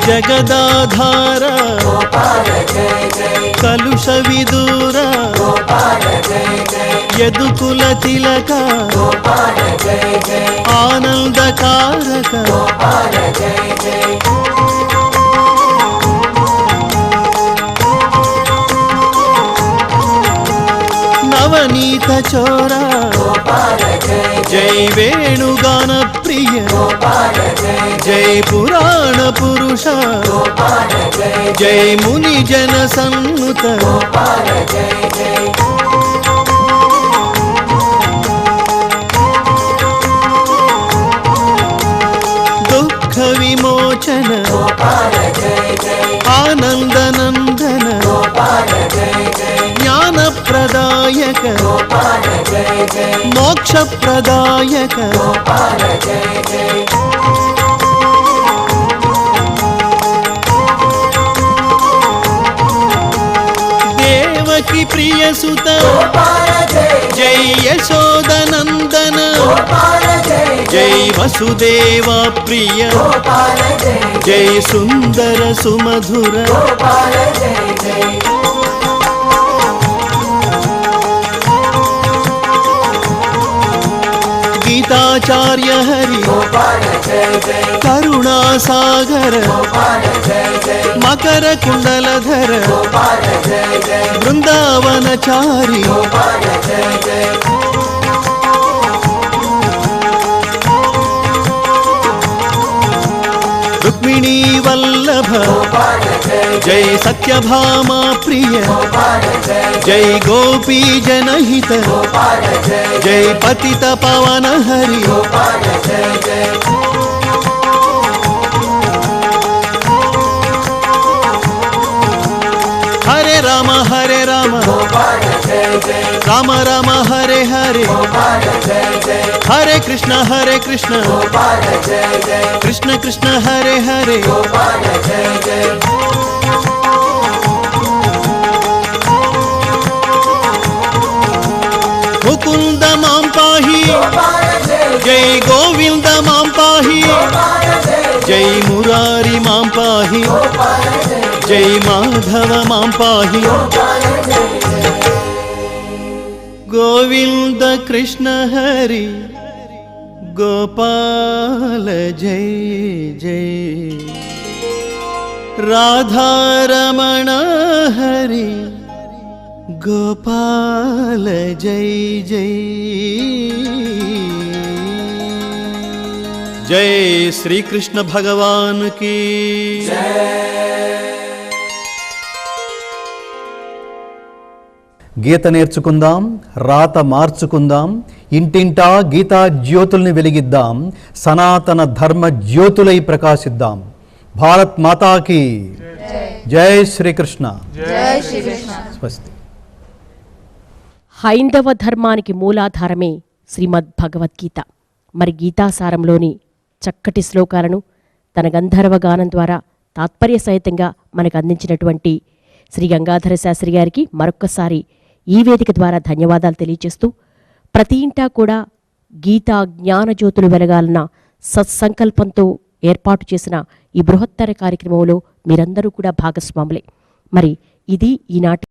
[SPEAKER 1] జగదాధార కలుష విదూర యదుకుల తిలక ఆనందకారక నవనీత చోరా జై వేణుగాన ప్రియ జై పురాణ పురుష జై ముని జన సన్నుత దుఃఖ విమోచన ఆనందనందన జ్ఞాన ప్రదాయక మోక్ష ప్రదాయక దేవకి ప్రియ సుత జై యశోదనందన జై వసుదేవ ప్రియ జై సుందర సుమధుర గీతాచార్య హరి కరుణాసాగర మకర కుండలధర బృందావనచారి రుక్మిణీ వల్లభ జై సత్యభామా ప్రియ జై గోపీ జనహిత జై పతిత పవన హరి హరే రామ హరే రామ రామ రామ హరే హరే హరే కృష్ణ కృష్ణ కృష్ణ హరే హరే జై గోవింద మాం పాహి జై మురారి మాం పాహి జై మాధవ మాం పాహి గోవింద కృష్ణ హరి గోపాల జై జై రాధారమణ హరి గోపాల జై జై జై శ్రీకృష్ణ భగవాన్ కీ
[SPEAKER 4] గీత నేర్చుకుందాం, రాత మార్చుకుందాం, ఇంటింటా గీతా జ్యోతుల్ని వెలిగిద్దాం, సనాతన ధర్మ జ్యోతులై ప్రకాశిద్దాం. భారత్ మాతాకి జై శ్రీకృష్ణ.
[SPEAKER 5] జై శ్రీకృష్ణ.
[SPEAKER 4] స్వస్తి.
[SPEAKER 2] హైందవ ధర్మానికి మూలాధారమే శ్రీమద్ భగవద్గీత. మరి గీతాసారంలోని చక్కటి శ్లోకాలను తన గంధర్వ గానం ద్వారా తాత్పర్య సహితంగా మనకు అందించినటువంటి శ్రీ గంగాధర శాస్త్రి గారికి మరొక్కసారి ఈ వేదిక ద్వారా ధన్యవాదాలు తెలియజేస్తూ, ప్రతి ఇంటా కూడా గీతా జ్ఞానజ్యోతులు వెలగాలన్న సత్సంకల్పంతో ఏర్పాటు చేసిన ఈ బృహత్తర కార్యక్రమంలో మీరందరూ కూడా భాగస్వాములే. మరి ఇది ఈనాటి